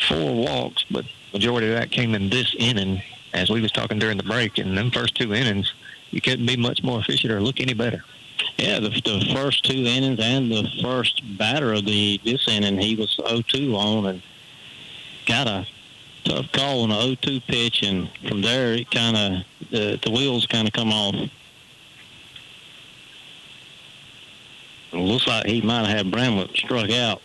4 walks, but majority of that came in this inning. As we was talking during the break, in them first 2 innings, you couldn't be much more efficient or look any better. Yeah, the first 2 innings and the first batter of this inning, he was 0-2 on and got a tough call on an 0-2 pitch, and from there it kind of the wheels kind of come off. It looks like he might have had Bramlett struck out.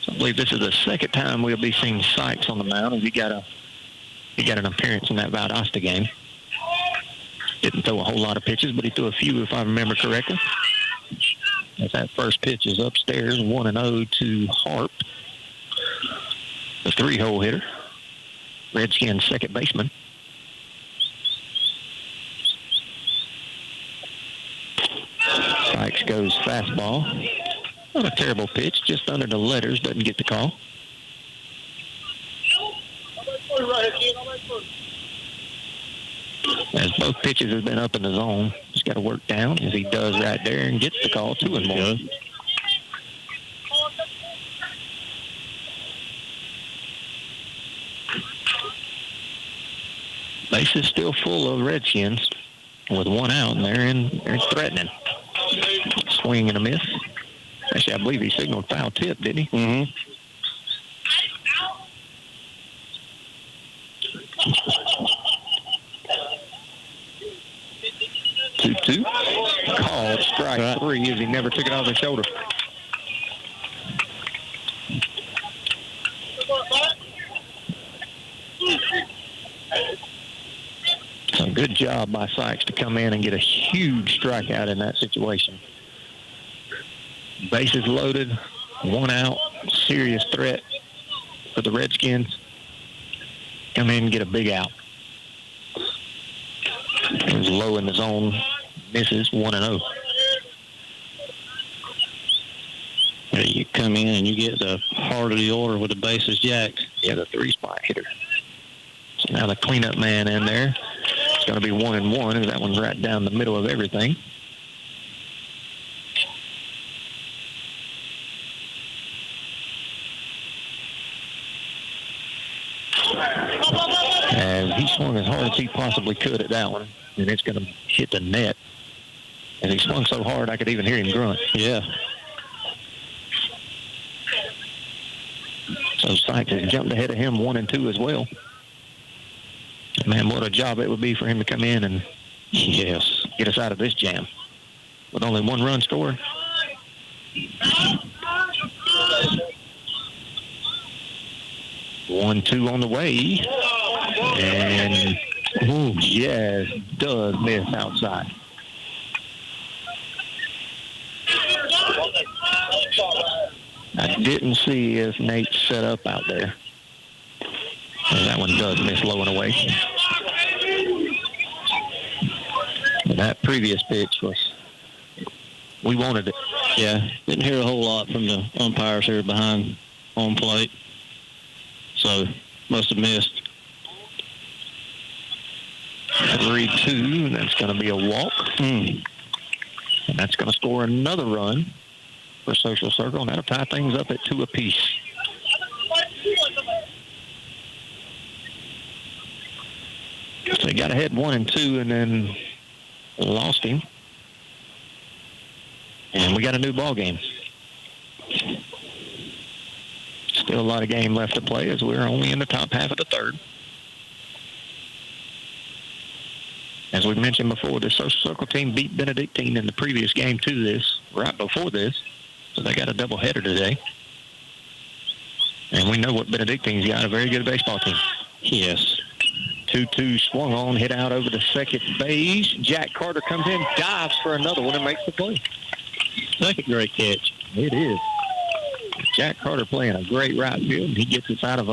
I believe this is the second time we'll be seeing Sykes on the mound, and he got an appearance in that Valdosta game. Didn't throw a whole lot of pitches, but he threw a few, if I remember correctly. As that first pitch is upstairs, 1-0 to Harp, the 3-hole hitter, Redskins second baseman. Sykes goes fastball. Not a terrible pitch, just under the letters, doesn't get the call. As both pitches have been up in the zone, just got to work down, as he does right there and gets the call, 2-1. Base is still full of Redskins with 1 out, and they're threatening. Swing and a miss. Actually, I believe he signaled foul tip, didn't he? Mm-hmm. 2-2. Called strike 3 as he never took it off his shoulder. So good job by Sykes to come in and get a huge strikeout in that situation. Bases loaded, 1 out, serious threat for the Redskins. Come in and get a big out. It was low in the zone, misses, 1-0. come in and you get the heart of the order with the bases jacked. Yeah, the 3-spot hitter. So now the cleanup man in there. It's going to be 1-1, and that one's right down the middle of everything. And he swung as hard as he possibly could at that one, and it's going to hit the net. And he swung so hard I could even hear him grunt. Yeah. So Sykes has jumped ahead of him 1-2 as well. Man, what a job it would be for him to come in and get us out of this jam. With only 1 run scored. One, two on the way. And, yes, does miss outside. I didn't see if Nate set up out there. And that one does miss low and away. And that previous pitch was, we wanted it. Yeah, didn't hear a whole lot from the umpires here behind home plate. So, must have missed. 3-2, and that's going to be a walk. And that's going to score another run for Social Circle, and that'll tie things up at 2 apiece. So they got ahead 1-2 and then lost him. And we got a new ball game. Still a lot of game left to play as we're only in the top half of the third. As we mentioned before, the Social Circle team beat Benedictine in the previous game to this, right before this. So they got a doubleheader today. And we know what Benedictine's got, a very good baseball team. Yes. 2-2 swung on, hit out over the second base. Jack Carter comes in, dives for another one, and makes the play. Second great catch. It is. Jack Carter playing a great right field. He gets us out of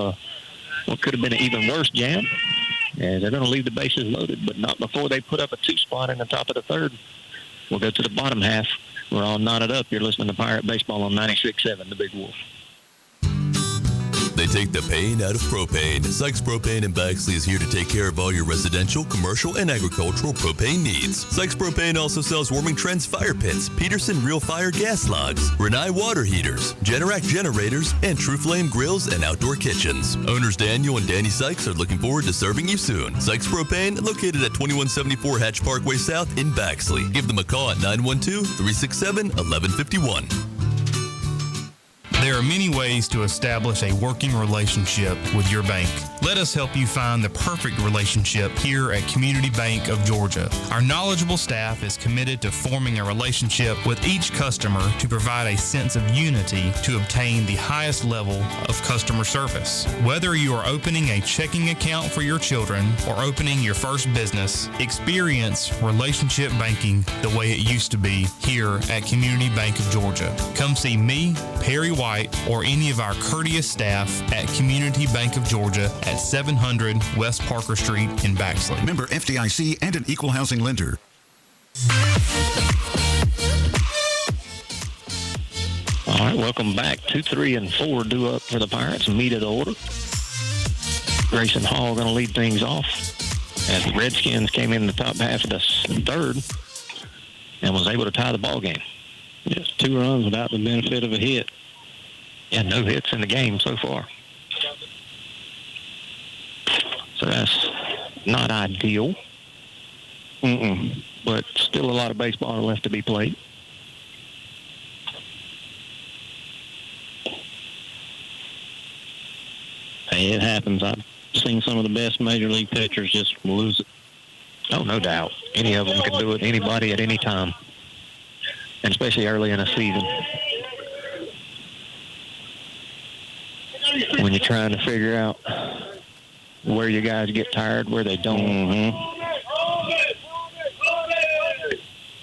what could have been an even worse jam. And they're going to leave the bases loaded, but not before they put up a 2-spot in the top of the third. We'll go to the bottom half. We're all knotted up. You're listening to Pirate Baseball on 96.7, The Big Wolf. They take the pain out of propane. Sykes Propane in Baxley is here to take care of all your residential, commercial, and agricultural propane needs. Sykes Propane also sells Warming Trends fire pits, Peterson Real Fire gas logs, Renai water heaters, Generac generators, and True Flame grills and outdoor kitchens. Owners Daniel and Danny Sykes are looking forward to serving you soon. Sykes Propane, located at 2174 Hatch Parkway South in Baxley. Give them a call at 912-367-1151. There are many ways to establish a working relationship with your bank. Let us help you find the perfect relationship here at Community Bank of Georgia. Our knowledgeable staff is committed to forming a relationship with each customer to provide a sense of unity to obtain the highest level of customer service. Whether you are opening a checking account for your children or opening your first business, experience relationship banking the way it used to be here at Community Bank of Georgia. Come see me, Perry White, or any of our courteous staff at Community Bank of Georgia at 700 West Parker Street in Baxley. Member FDIC and an equal housing lender. All right, welcome back. 2, 3, and 4 due up for the Pirates. Meet of the order. Grayson Hall going to lead things off as the Redskins came in the top half of the third and was able to tie the ball game. Yes, 2 runs without the benefit of a hit. Yeah, no hits in the game so far. So that's not ideal. But still a lot of baseball left to be played. Hey, it happens. I've seen some of the best major league pitchers just lose it. Oh, no doubt. Any of them can do it. Anybody at any time. And especially early in a season. When you're trying to figure out where you guys get tired, where they don't.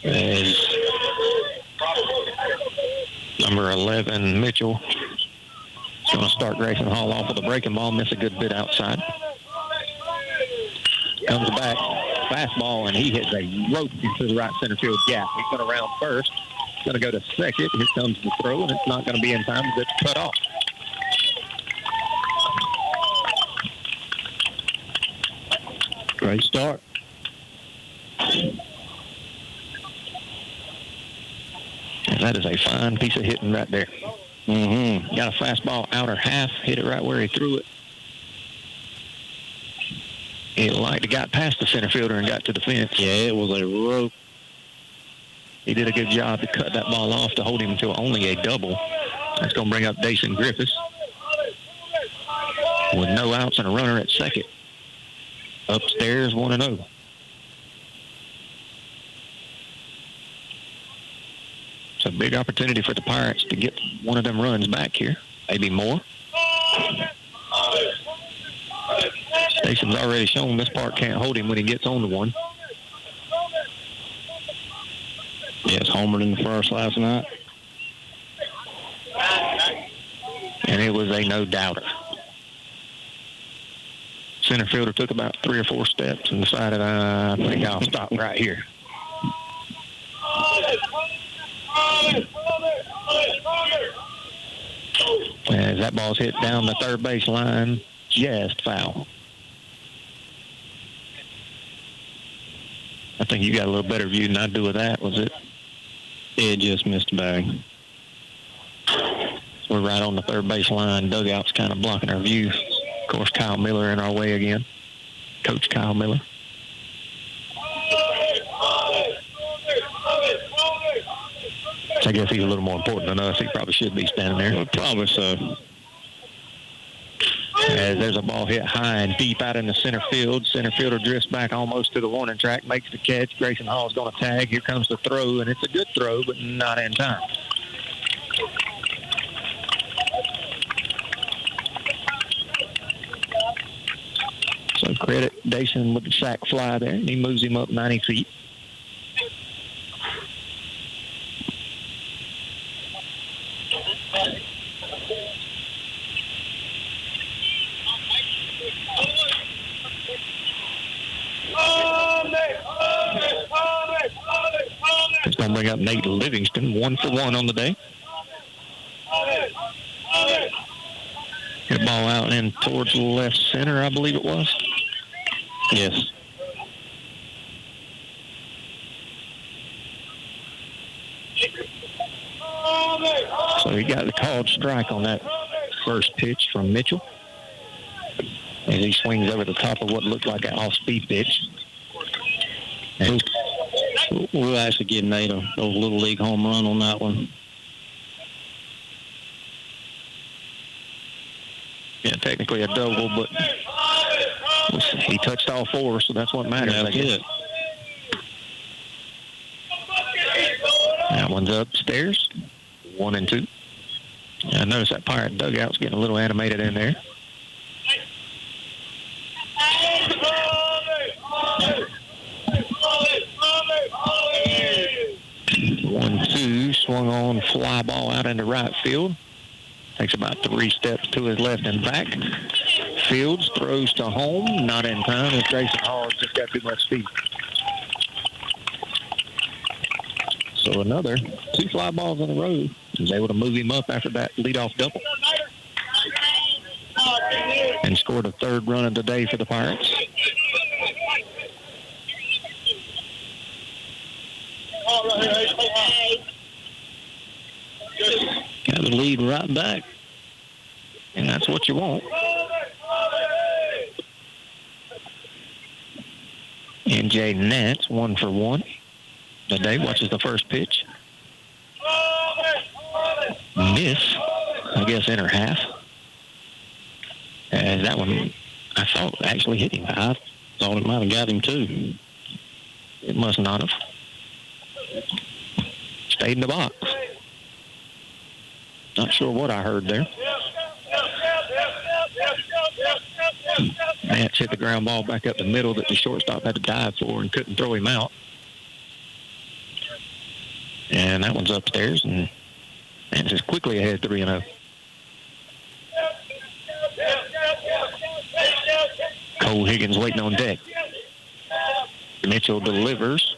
As number 11, Mitchell, is going to start Grayson Hall off with a breaking ball, miss a good bit outside. Comes back, fastball, and he hits a rope into the right center field gap. He's going to round first. going to go to second. Here comes the throw, and it's not going to be in time as it's cut off. Great start. That is a fine piece of hitting right there. Mm-hmm. Got a fastball outer half, hit it right where he threw it. It like got past the center fielder and got to the fence. Yeah, it was a rope. He did a good job to cut that ball off to hold him to only a double. That's going to bring up Dason Griffiths with no outs and a runner at second. Upstairs, 1-0. It's a big opportunity for the Pirates to get one of them runs back here, maybe more. Station's already shown this part can't hold him when he gets on to one. Yes, homered in the first last night. And it was a no-doubter. Center fielder took about 3 or 4 steps and decided, I think I'll stop right here. As that ball's hit down the third base line, just foul. I think you got a little better view than I do of that, was it? It just missed the bag. We're right on the third base line. Dugout's kind of blocking our view. Of course, Kyle Miller in our way again. Coach Kyle Miller. I guess he's a little more important than us. He probably should be standing there. Well, probably so. As there's a ball hit high and deep out in the center field. Center fielder drifts back almost to the warning track, makes the catch. Grayson Hall's going to tag. Here comes the throw, and it's a good throw, but not in time. So credit Dason with the sack fly there, and he moves him up 90 feet. It's going to bring up Nate Livingston, 1 for 1 on the day. Hit a ball out and towards left center, I believe it was. Yes. So he got the called strike on that first pitch from Mitchell. As he swings over the top of what looked like an off-speed pitch. And we'll actually give Nate a little league home run on that one. Yeah, technically a double, but he touched all 4, so that's what matters. That's it. That one's upstairs, 1 and 2. I noticed that Pirate dugout's getting a little animated in there. One, two, swung on, fly ball out into right field. Takes about 3 steps to his left and back. Fields throws to home, not in time, as Grayson Hall's just got too much speed. So another 2 fly balls in a row. Was able to move him up after that leadoff double. And scored a 3rd run of the day for the Pirates. Got the lead right back. And that's what you want. And Jay Nance, 1 for 1. Today watches the first pitch. Miss, I guess, in her half. And that one, I thought, actually hit him. I thought it might have got him, too. It must not have. Stayed in the box. Not sure what I heard there. Nance hit the ground ball back up the middle that the shortstop had to dive for and couldn't throw him out. And that one's upstairs, and Nance is quickly ahead 3-0. Cole Higgins waiting on deck. Mitchell delivers.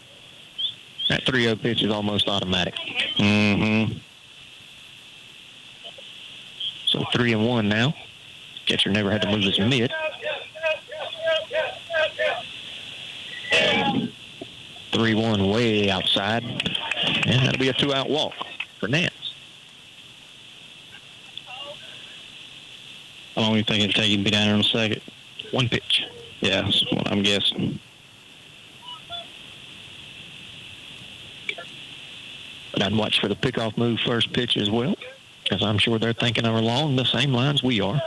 That 3-0 pitch is almost automatic. Mm-hmm. So 3-1 now. Catcher never had to move his mitt. And 3-1 way outside. And that'll be a 2-out walk for Nance. How long do you think it'll take you to be down there in a second? One pitch. Yeah, that's what I'm guessing. But I'd watch for the pickoff move first pitch as well, because I'm sure they're thinking along the same lines we are.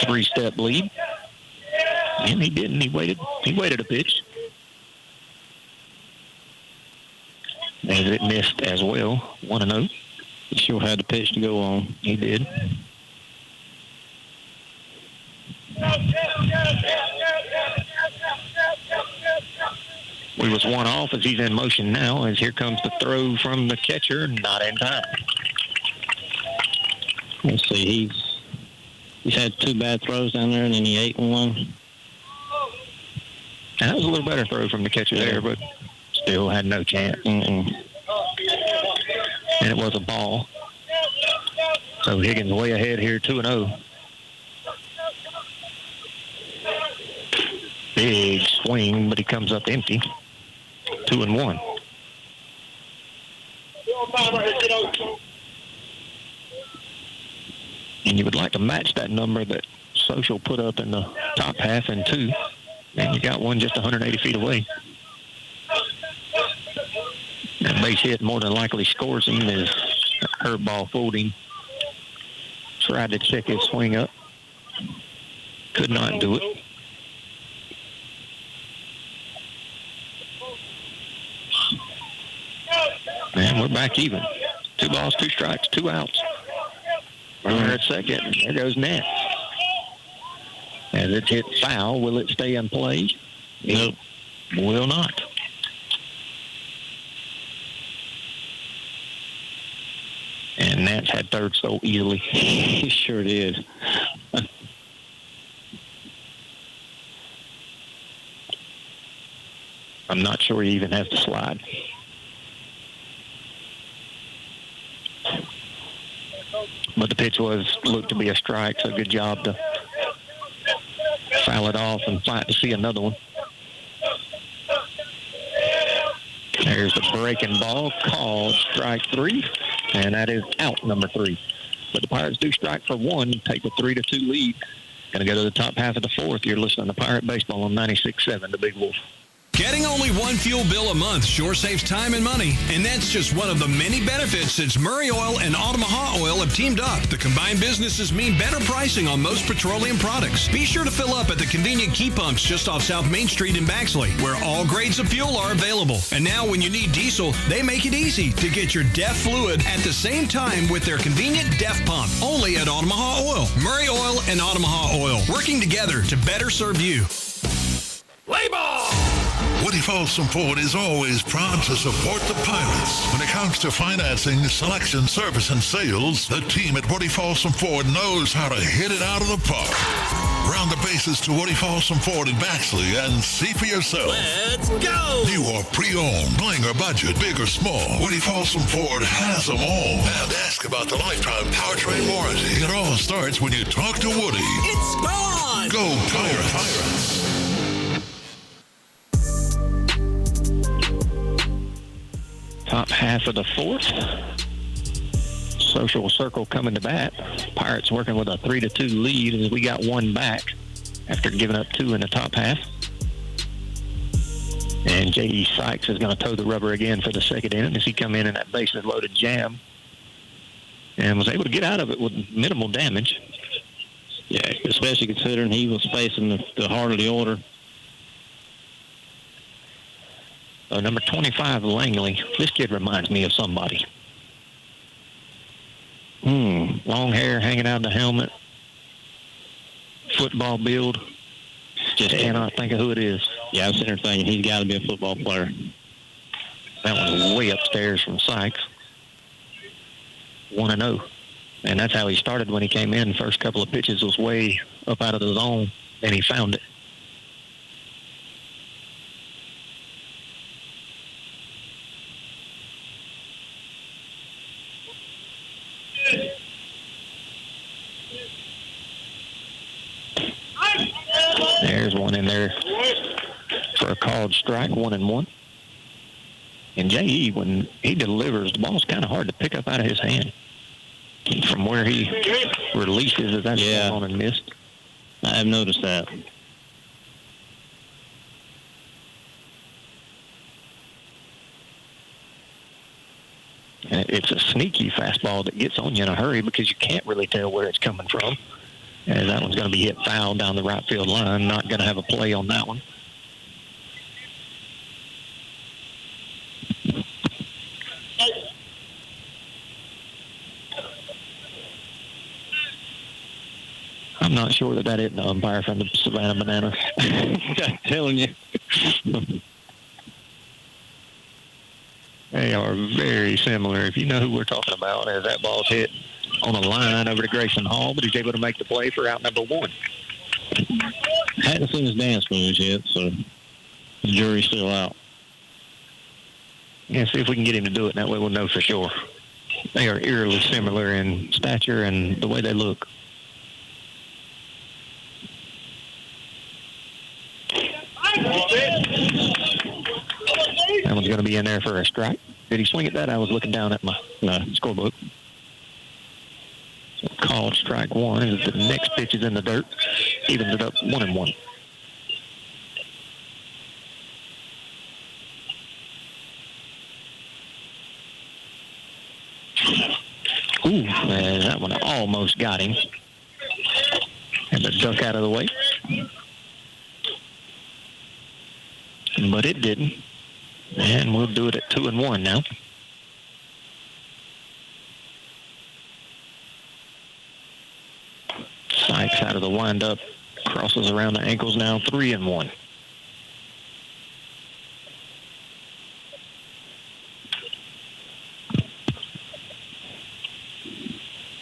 3-step lead. And he didn't. He waited a pitch. As it missed as well. 1-0. He sure had the pitch to go on. He did. We was one off as he's in motion now, as here comes the throw from the catcher, not in time. Let's see, he's had 2 bad throws down there, and then he ate one. And that was a little better throw from the catcher there, but still had no chance. Mm-mm. And it was a ball. So Higgins way ahead here, 2-0. Big swing, but he comes up empty. 2-1. And you would like to match that number that Social put up in the top half in 2. And you got one just 180 feet away. That base hit more than likely scores him as Curveball fooled him. Tried to check his swing up. Could not do it. And we're back even. 2 balls, 2 strikes, 2 outs. Runner at second. There goes Nance. As it's hit foul, will it stay in play? Nope. Will not. And Nance had third so easily. He sure did. I'm not sure he even has to slide. But the pitch looked to be a strike, so good job to foul it off and fight to see another one. There's the breaking ball called strike 3, and that is out number 3. But the Pirates do strike for 1, take the 3-2 lead. Going to go to the top half of the 4th. You're listening to Pirate Baseball on 96.7, The Big Wolf. Getting only one fuel bill a month sure saves time and money, and that's just one of the many benefits since Murray Oil and Omaha Oil have teamed up. The combined businesses mean better pricing on most petroleum products. Be sure to fill up at the convenient key pumps just off South Main Street in Baxley, where all grades of fuel are available. And now when you need diesel, they make it easy to get your DEF fluid at the same time with their convenient DEF pump, only at Omaha Oil. Murray Oil and Omaha Oil, working together to better serve you. Play ball! Woody Folsom Ford is always proud to support the Pirates. When it comes to financing, selection, service, and sales, the team at Woody Folsom Ford knows how to hit it out of the park. Round the bases to Woody Folsom Ford in Baxley and see for yourself. Let's go! New or pre-owned, bling or budget, big or small, Woody Folsom Ford has them all. And ask about the lifetime powertrain warranty. It all starts when you talk to Woody. It's gone! Go Pirates! Top half of the 4th. Social circle coming to bat. Pirates working with a 3-2 lead as we got 1 back after giving up 2 in the top half. And J.E. Sykes is going to toe the rubber again for the 2nd inning as he come in that bases loaded jam and was able to get out of it with minimal damage. Yeah, especially considering he was facing the heart of the order. Number 25, Langley. This kid reminds me of somebody. Long hair hanging out of the helmet. Football build. Just cannot think of who it is. Yeah, I'm sitting there thinking he's got to be a football player. That one's way upstairs from Sykes. 1-0. And that's how he started when he came in. First couple of pitches was way up out of the zone, and he found it. There's one in there for a called strike, 1-1. And J.E., when he delivers, the ball's kind of hard to pick up out of his hand. From where he releases it, that's on and missed. I have noticed that. And it's a sneaky fastball that gets on you in a hurry because you can't really tell where it's coming from. And that one's going to be hit foul down the right field line. Not going to have a play on that one. I'm not sure that isn't the umpire from the Savannah Bananas. I'm telling you. They are very similar. If you know who we're talking about, as that ball's hit on a line over to Grayson Hall, but he's able to make the play for out number 1. Hadn't seen his dance moves yet, so the jury's still out. Yeah, see if we can get him to do it. That way we'll know for sure. They are eerily similar in stature and the way they look. That one's going to be in there for a strike. Did he swing at that? I was looking down at my scorebook. So called strike 1 as the next pitch is in the dirt. Evens it up 1-1. Ooh, man, that one almost got him. And the duck out of the way. But it didn't. And we'll do it at 2-1 now. Sykes out of the windup. Crosses around the ankles now. 3-1.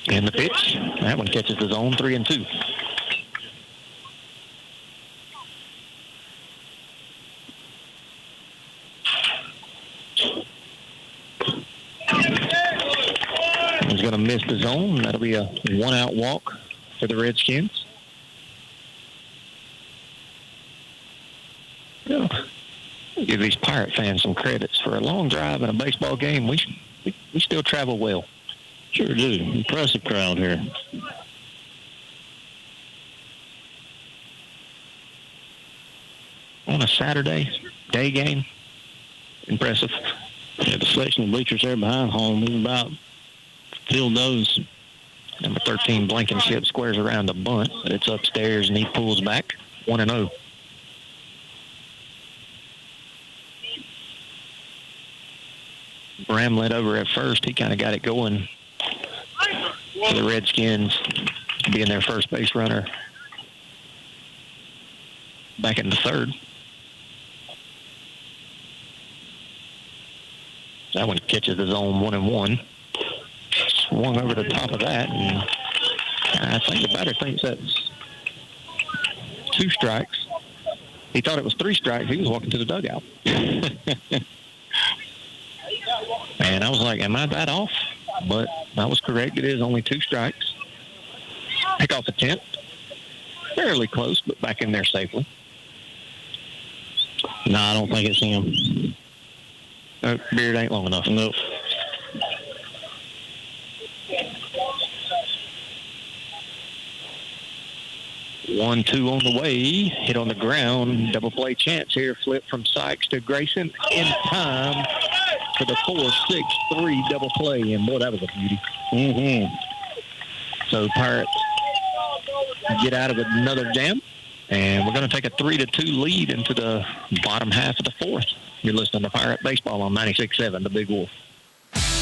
And the pitch. That one catches the zone. 3-2. He's going to miss the zone. That'll be a 1-out walk for the Redskins. Yeah. Give these Pirate fans some credits. For a long drive in a baseball game, we still travel well. Sure do. Impressive crowd here. On a Saturday day game, impressive. Yeah, the section of bleachers there behind home is about filled those. Number 13, Blankenship, squares around the bunt, but it's upstairs and he pulls back 1-0. Bramlett over at first. He kind of got it going for the Redskins, being their first base runner back in the third. That one catches the zone 1-1. Swung over the top of that, and I think the batter thinks that's 2 strikes. He thought it was 3 strikes. He was walking to the dugout. And I was like, am I that off? But I was correct. It is only 2 strikes. Pick off attempt. Fairly close, but back in there safely. No, I don't think it's him. Beard ain't long enough. Nope. One, 2 on the way. Hit on the ground. Double play chance here. Flip from Sykes to Grayson in time for the 4-6-3 double play. And, boy, that was a beauty. Mm-hmm. So Pirates get out of another jam. And we're going to take a 3-2 lead into the bottom half of the 4th. You're listening to Pirate Baseball on 96.7, The Big Wolf.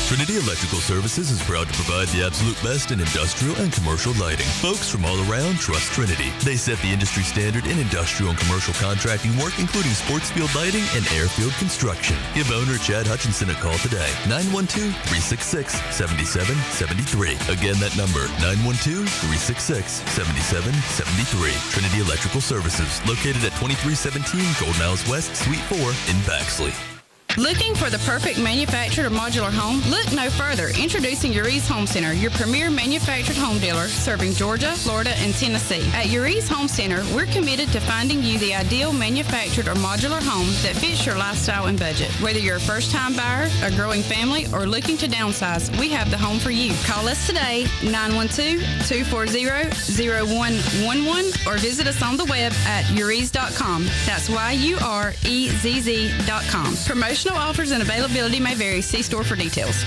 Trinity Electrical Services is proud to provide the absolute best in industrial and commercial lighting. Folks from all around trust Trinity. They set the industry standard in industrial and commercial contracting work, including sports field lighting and airfield construction. Give owner Chad Hutchinson a call today. 912-366-7773. Again, that number, 912-366-7773. Trinity Electrical Services, located at 2317 Gold Miles West, Suite 4 in Baxley. Looking for the perfect manufactured or modular home? Look no further. Introducing Uri's Home Center, your premier manufactured home dealer serving Georgia, Florida, and Tennessee. At Uri's Home Center, we're committed to finding you the ideal manufactured or modular home that fits your lifestyle and budget. Whether you're a first-time buyer, a growing family, or looking to downsize, we have the home for you. Call us today, 912-240-0111, or visit us on the web at uris.com. That's YUREZZ.com. Promotional offers and availability may vary. See store for details.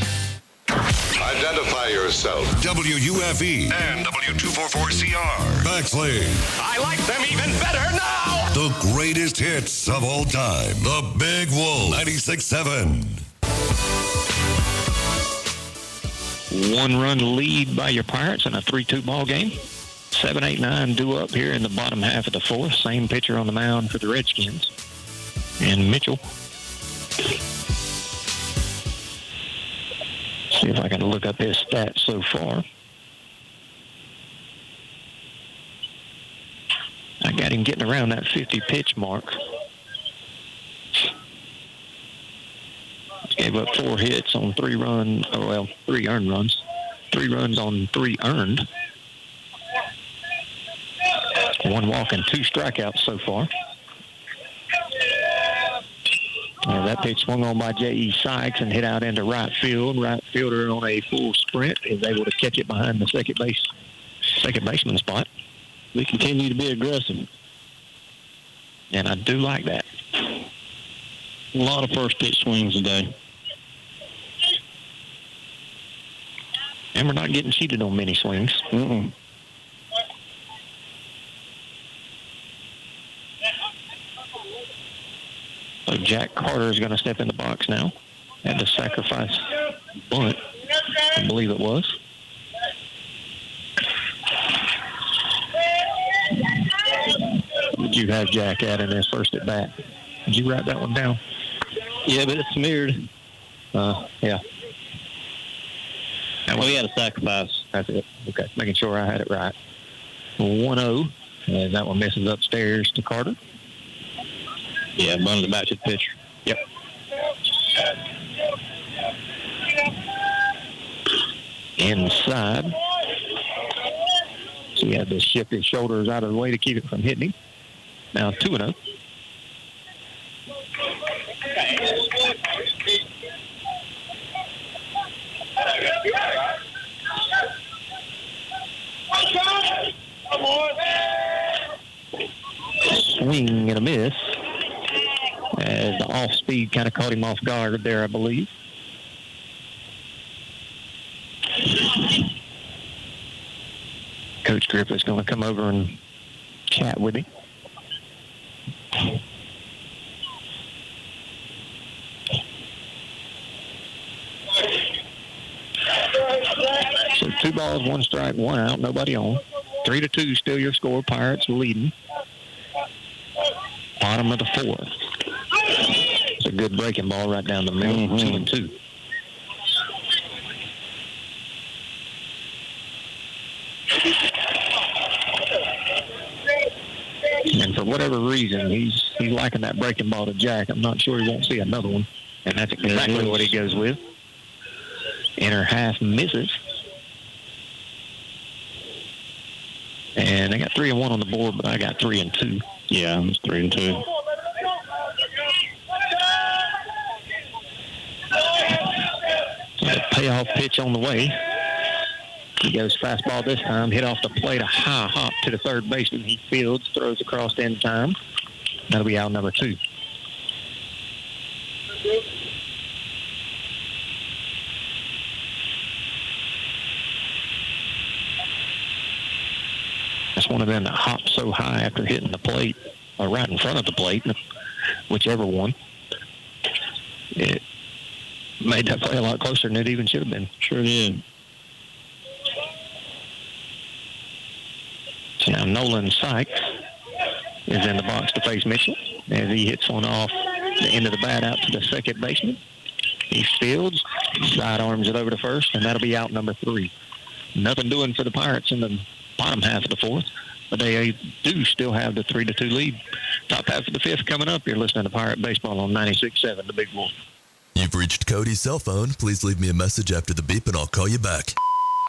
Identify yourself. WUFE and W244CR. Bexley. I like them even better now. The greatest hits of all time. The Big Wolf 96.7. 1-run lead by your Pirates in a 3-2 ball game. 7, 8, 9 due up here in the bottom half of the fourth. Same pitcher on the mound for the Redskins. And Mitchell. See if I can look up his stats so far. I got him getting around that 50 pitch mark. Gave up 4 hits on 3 earned runs. 3 runs on 3 earned. 1 walk and 2 strikeouts so far. That pitch swung on by J.E. Sykes and hit out into right field. Right fielder on a full sprint is able to catch it behind the second baseman spot. We continue to be aggressive. And I do like that. A lot of first pitch swings today. And we're not getting cheated on many swings. Mm-mm. So Jack Carter is going to step in the box now. Had to sacrifice bunt, I believe it was. Did you have Jack at in his first at bat? Did you write that one down? Yeah, but it's smeared. Yeah. We had a sacrifice. That's it. Okay, making sure I had it right. 1-0. And that one misses upstairs to Carter. Yeah, bunted it back to the pitcher. Yep. Inside. So he had to shift his shoulders out of the way to keep it from hitting him. Now 2-0. Swing and a miss. As the off-speed kind of caught him off guard there, I believe. Coach Griffith's going to come over and chat with him. So 2 balls, 1 strike, 1 out, nobody on. 3-2, still your score. Pirates leading. Bottom of the fourth. It's a good breaking ball right down the middle. 2-2. And for whatever reason, he's liking that breaking ball to Jack. I'm not sure he won't see another one. And that's exactly what he goes with. Inner half misses. And I got 3-1 on the board, but I got 3-2. Yeah, it's 3-2. A payoff pitch on the way. He goes fastball this time, hit off the plate, a high hop to the third baseman. He fields, throws across in time. That'll be out number 2. That's one of them that hops so high after hitting the plate, or right in front of the plate, whichever one. It made that play a lot closer than it even should have been. Sure did. So now Nolan Sykes is in the box to face Mitchell as he hits one off the end of the bat out to the second baseman. He fields, sidearms it over to first, and that'll be out number 3. Nothing doing for the Pirates in the bottom half of the fourth, but they do still have the 3-2 lead. Top half of the fifth coming up. You're listening to Pirate Baseball on 96.7, The Big Wolf. You've reached Cody's cell phone. Please leave me a message after the beep and I'll call you back.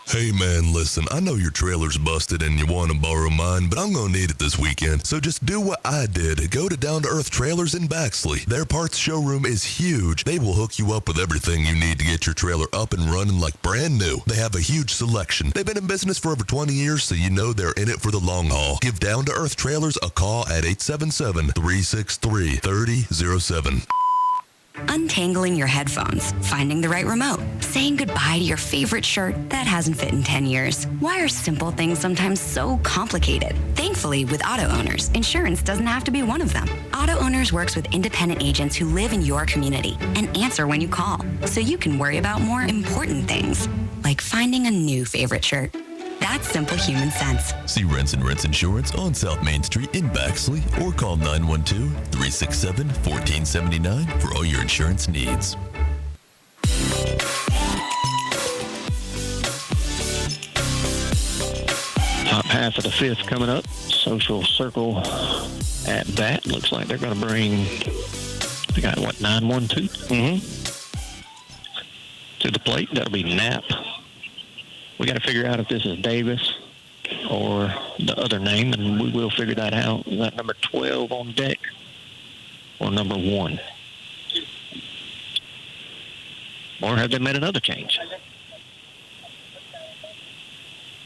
Hey man, listen, I know your trailer's busted and you want to borrow mine, but I'm going to need it this weekend. So just do what I did. Go to Down to Earth Trailers in Baxley. Their parts showroom is huge. They will hook you up with everything you need to get your trailer up and running like brand new. They have a huge selection. They've been in business for over 20 years, so you know they're in it for the long haul. Give Down to Earth Trailers a call at 877-363-3007. Untangling your headphones, finding the right remote, saying goodbye to your favorite shirt that hasn't fit in 10 years. Why are simple things sometimes so complicated? Thankfully, with Auto Owners, insurance doesn't have to be one of them. Auto Owners works with independent agents who live in your community and answer when you call, so you can worry about more important things, like finding a new favorite shirt. That's simple human sense. See Rents and Rents Insurance on South Main Street in Baxley or call 912-367-1479 for all your insurance needs. Top half of the fifth coming up. Social Circle at bat. Looks like they're going to bring, they got what, 9-1-2? To the plate. That'll be Knapp. We got to figure out if this is Davis or the other name, and we will figure that out. Is that number 12 on deck or number 1? Or have they made another change?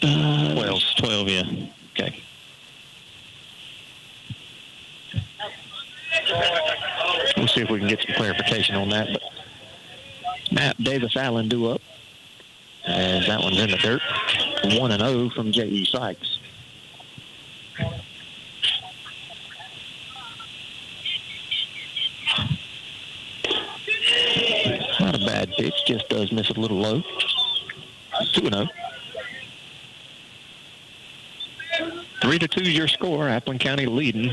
12, yeah. Okay. We'll see if we can get some clarification on that. But Knapp, Davis, Allen do up. As that one's in the dirt. 1-0 from J.E. Sykes. Not a bad pitch, just does miss a little low. 2-0. 3-2 is your score. Appleton County leading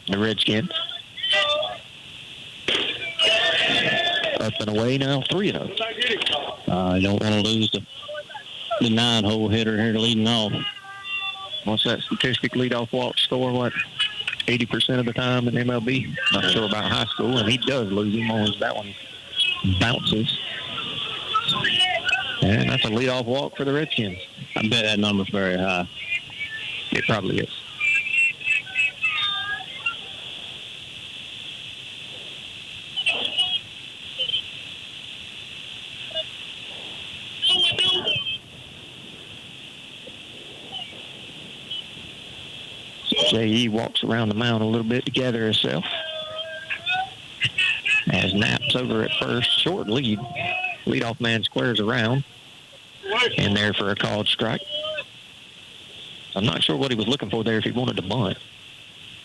the Redskins. Up and away now, 3-0. I don't want to lose the 9-hole hitter here leading off. What's that statistic? Leadoff walk score, what, 80% of the time in MLB? Not sure about high school, and he does lose him on that one bounces. And that's a leadoff walk for the Redskins. I bet that number's very high. It probably is. J.E. walks around the mound a little bit to gather herself. As Knapp's over at first, short lead. Leadoff man squares around. And there for a called strike. I'm not sure what he was looking for there if he wanted to bunt.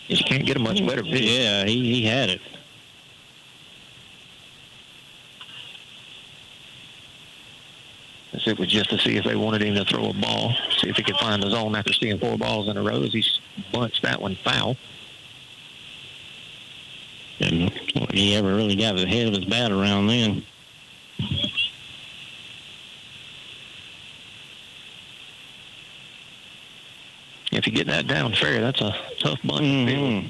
You can't get a much better pitch. Yeah, he had it. It was just to see if they wanted him to throw a ball, see if he could find the zone after seeing 4 balls in a row as he bunts that one foul. And he ever really got the head of his bat around then. If you get that down fair, that's a tough bunt to field.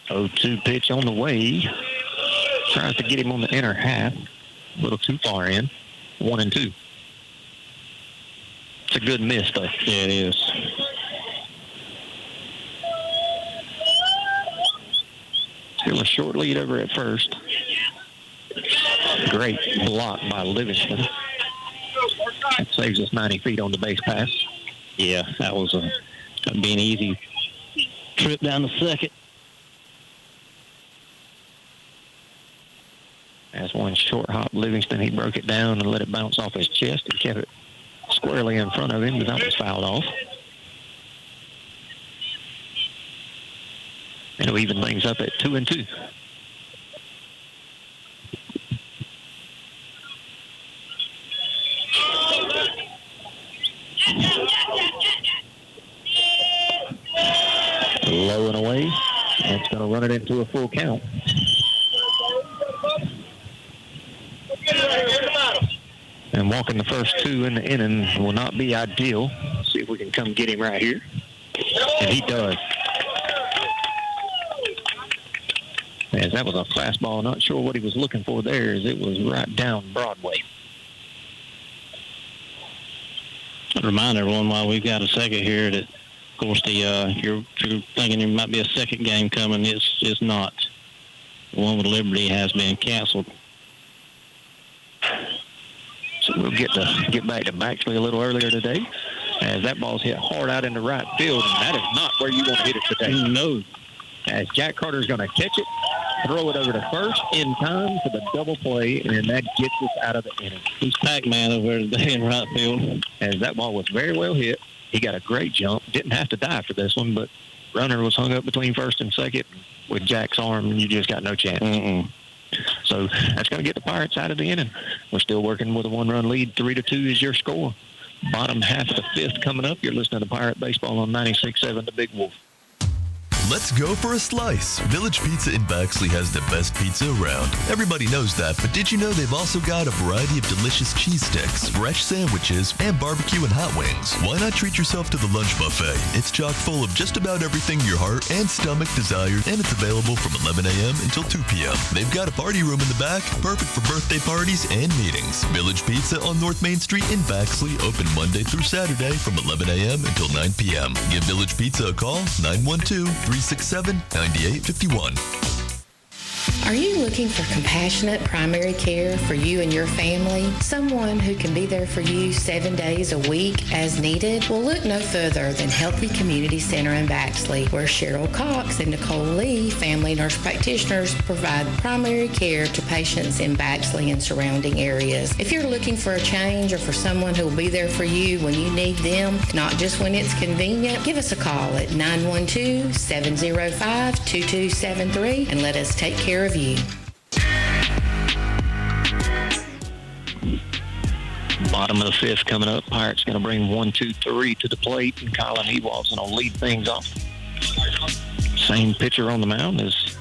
0-2 pitch on the way. Tries to get him on the inner half. A little too far in. 1-2. It's a good miss, though. Yeah, it is. Still a short lead over at first. Great block by Livingston. That saves us 90 feet on the base pass. Yeah, that was going to be an easy trip down the second. As one short hop, Livingston, he broke it down and let it bounce off his chest and kept it squarely in front of him, but that was fouled off. And it'll even things up at 2-2. Low and away. And it's going to run it into a full count. And walking the first 2 in the inning will not be ideal. See if we can come get him right here. And he does. As that was a fastball, not sure what he was looking for there, as it was right down Broadway. I'd remind everyone while we've got a second here that, of course, if you're thinking there might be a second game coming, it's not. The one with Liberty has been canceled. So we'll get back to Baxley a little earlier today, as that ball's hit hard out into right field, and that is not where you want to hit it today. No. As Jack Carter's going to catch it, throw it over to first in time for the double play, and that gets us out of the inning. He's Pac-Man over there today in right field. As that ball was very well hit. He got a great jump. Didn't have to dive for this one, but runner was hung up between first and second. With Jack's arm, you just got no chance. Mm-mm. So that's going to get the Pirates out of the inning. We're still working with a one-run lead. 3-2 is your score. Bottom half of the fifth coming up. You're listening to Pirate Baseball on 96.7 The Big Wolf. Let's go for a slice. Village Pizza in Baxley has the best pizza around. Everybody knows that, but did you know they've also got a variety of delicious cheese sticks, fresh sandwiches, and barbecue and hot wings? Why not treat yourself to the lunch buffet? It's chock full of just about everything your heart and stomach desires, and it's available from 11 a.m. until 2 p.m. They've got a party room in the back, perfect for birthday parties and meetings. Village Pizza on North Main Street in Baxley, open Monday through Saturday from 11 a.m. until 9 p.m. Give Village Pizza a call, 912-367-9851. Are you looking for compassionate primary care for you and your family? Someone who can be there for you 7 days a week as needed? Well, look no further than Healthy Community Center in Baxley, where Cheryl Cox and Nicole Lee, family nurse practitioners, provide primary care to patients in Baxley and surrounding areas. If you're looking for a change or for someone who will be there for you when you need them, not just when it's convenient, give us a call at 912-705-2273 and let us take care of you. Bottom of the fifth coming up. Pirates going to bring 1, 2, 3 to the plate, and Colin Ewald's going to lead things off. Same pitcher on the mound as,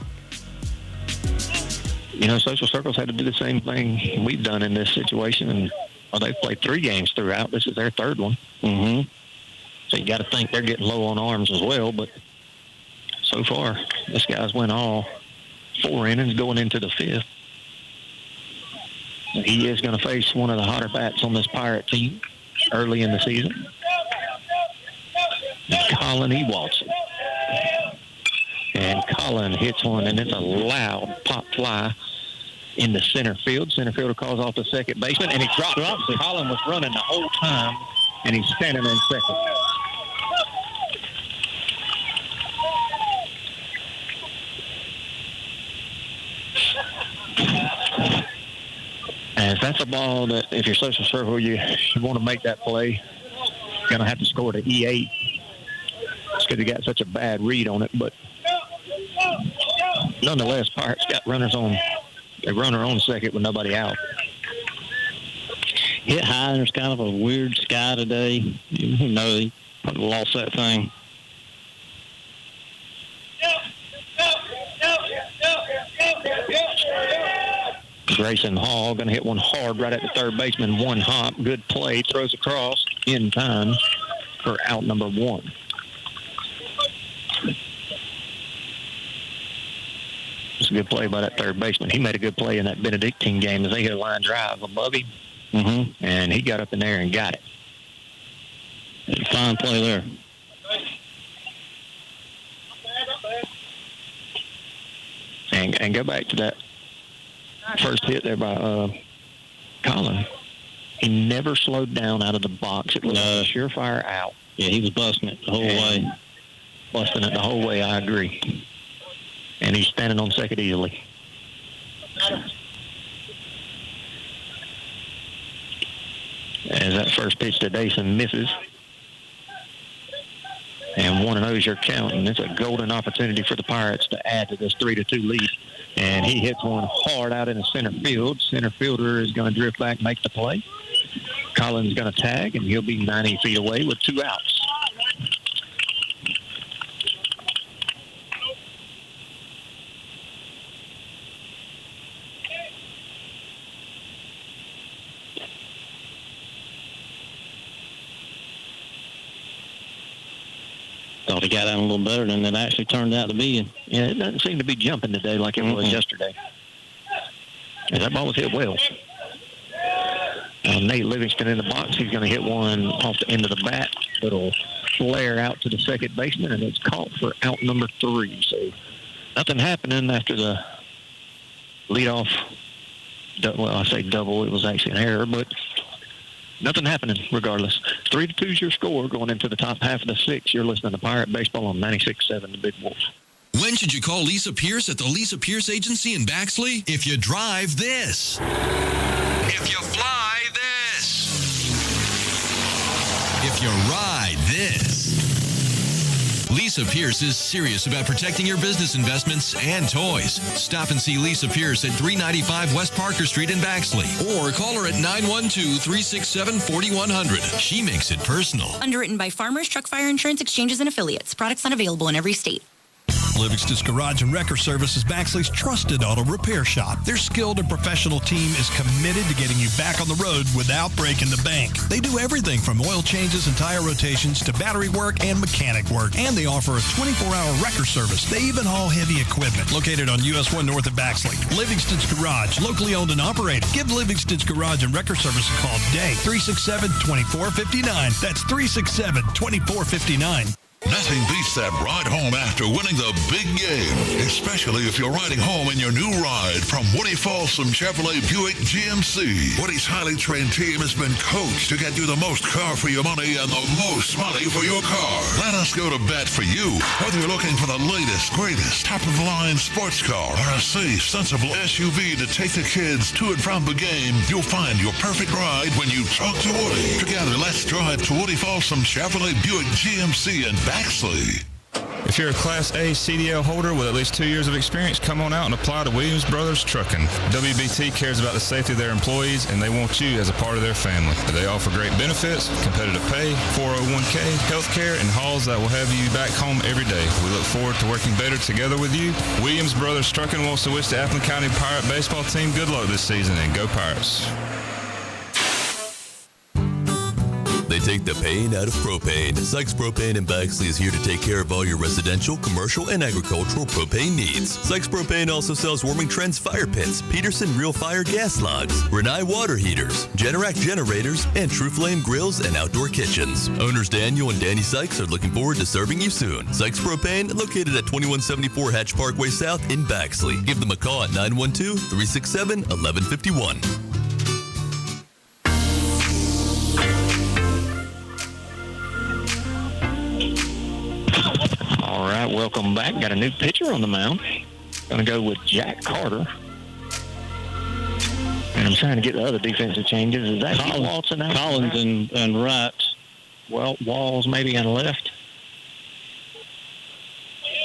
Social Circles had to do the same thing we've done in this situation, and they've played 3 games throughout. This is their third one. Mm-hmm. So you got to think they're getting low on arms as well, but so far, this guy's went all 4 innings going into the fifth. He is going to face one of the hotter bats on this Pirate team early in the season. Colin Ewaldson. And Colin hits one, and it's a loud pop fly in the center field. Center fielder calls off the second baseman, and he drops it. Colin was running the whole time, and he's standing in second. And that's a ball that, if you're Social Circle, you want to make that play, you're going to have to score to E8. It's because he got such a bad read on it. But nonetheless, Pirates got runners on. A runner on second with nobody out. Hit high, and there's kind of a weird sky today. He probably lost that thing. Grayson Hall going to hit one hard right at the third baseman. One hop, good play, throws across in time for out number 1. It's a good play by that third baseman. He made a good play in that Benedictine game as they hit a line drive above him. Mm-hmm. And he got up in there and got it. Fine play there. And go back to that first hit there by Colin. He never slowed down out of the box. It was a surefire out. Yeah, he was busting it the whole way. Busting it the whole way, I agree. And he's standing on second easily. As that first pitch to Dason misses. And 1-0 is your count, and it's a golden opportunity for the Pirates to add to this 3-2 lead. And he hits one hard out in the center field. Center fielder is going to drift back, make the play. Collins going to tag, and he'll be 90 feet away with 2 outs. thought he got out a little better than it actually turned out to be. Yeah, it doesn't seem to be jumping today like it was yesterday. And that ball was hit well. Nate Livingston in the box. He's going to hit one off the end of the bat. It'll flare out to the second baseman, and it's caught for out number 3. So nothing happening after the leadoff. Well, I say double. It was actually an error, but nothing happening regardless. 3-2 is your score going into the top half of the 6th. You're listening to Pirate Baseball on 96.7 The Big Wolf. When should you call Lisa Pierce at the Lisa Pierce Agency in Baxley? If you drive this. If you fly this. If you ride this. Lisa Pierce is serious about protecting your business investments and toys. Stop and see Lisa Pierce at 395 West Parker Street in Baxley. Or call her at 912-367-4100. She makes it personal. Underwritten by Farmers Truck Fire Insurance Exchanges and Affiliates. Products not available in every state. Livingston's Garage and Wrecker Service is Baxley's trusted auto repair shop. Their skilled and professional team is committed to getting you back on the road without breaking the bank. They do everything from oil changes and tire rotations to battery work and mechanic work, and they offer a 24-hour wrecker service. They even haul heavy equipment. Located on US 1 north of Baxley, Livingston's Garage, locally owned and operated. Give Livingston's Garage and Wrecker Service a call today, 367-2459. That's 367-2459. Nothing beats that ride home after winning the big game, especially if you're riding home in your new ride from Woody Folsom Chevrolet Buick GMC. Woody's highly trained team has been coached to get you the most car for your money and the most money for your car. Let us go to bat for you. Whether you're looking for the latest, greatest, top-of-the-line sports car or a safe, sensible SUV to take the kids to and from the game, you'll find your perfect ride when you talk to Woody. Together, let's drive to Woody Folsom Chevrolet Buick GMC in Baxley. If you're a Class A CDL holder with at least 2 years of experience, come on out and apply to Williams Brothers Trucking. WBT cares about the safety of their employees, and they want you as a part of their family. They offer great benefits, competitive pay, 401k, health care, and hauls that will have you back home every day. We look forward to working better together with you. Williams Brothers Trucking wants to wish the Appleton County Pirate baseball team good luck this season, and go Pirates. They take the pain out of propane. Sykes Propane in Baxley is here to take care of all your residential, commercial, and agricultural propane needs. Sykes Propane also sells Warming Trends fire pits, Peterson Real Fire gas logs, Renai water heaters, Generac generators, and True Flame grills and outdoor kitchens. Owners Daniel and Danny Sykes are looking forward to serving you soon. Sykes Propane, located at 2174 Hatch Parkway South in Baxley. Give them a call at 912-367-1151. All right, welcome back. Got a new pitcher on the mound. Going to go with Jack Carter. And I'm trying to get the other defensive changes. Is that Walton out? Collins and right. Well, Walls maybe on left.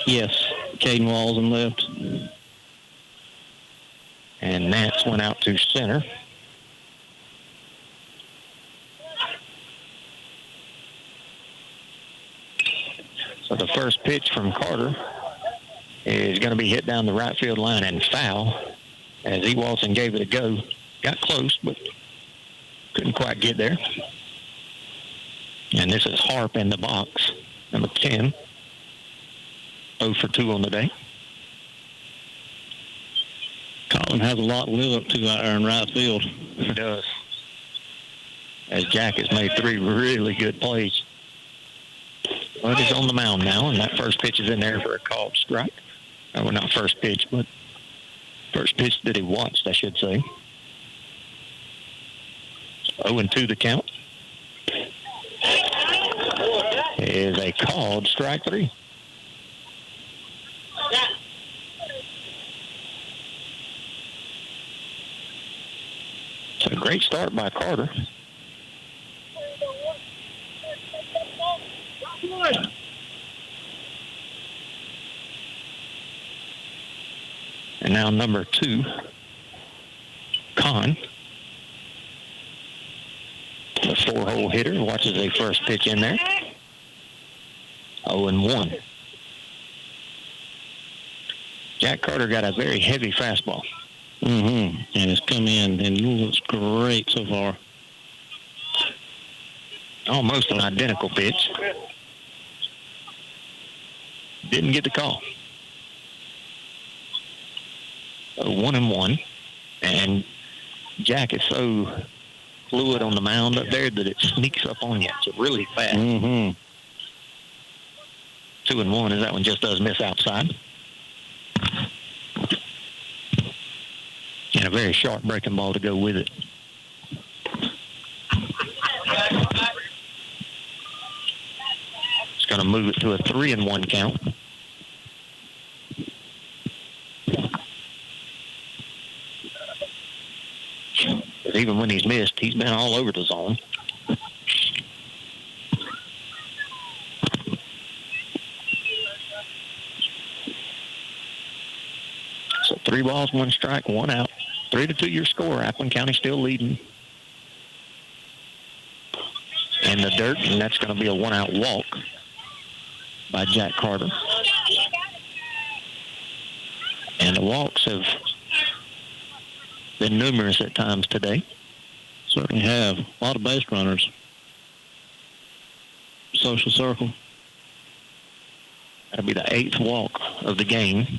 Yes, Caden Walls and left. And Nance went out to center. So the first pitch from Carter is going to be hit down the right field line and foul as E. Walton gave it a go. Got close, but couldn't quite get there. And this is Harp in the box, number 10. 0 for 2 on the day. Colin has a lot to live up to out there in right field. He does. As Jack has made 3 really good plays. But he's on the mound now, and that first pitch is in there for a called strike. Well, not first pitch, but first pitch that he watched, I should say. 0-2 the count. Is a called strike 3. So a great start by Carter. And now number 2, Kahn. The 4-hole hitter watches a first pitch in there. 0-1. Jack Carter got a very heavy fastball. And it's come in and looks great so far. Almost an identical pitch. Didn't get the call. 1-1. And Jack is so fluid on the mound up there that it sneaks up on you. It's really fast. 2-1 as that one just does miss outside. And a very sharp breaking ball to go with it. It's going to move it to a 3-1 count. But even when he's missed, he's been all over the zone. So 3 balls, 1 strike, 1 out. 3-2 your score. Appleton County still leading. In the dirt, and that's going to be a 1-out walk by Jack Carter. And the walks have been numerous at times today. Certainly have. A lot of base runners. Social circle. That'll be the 8th walk of the game.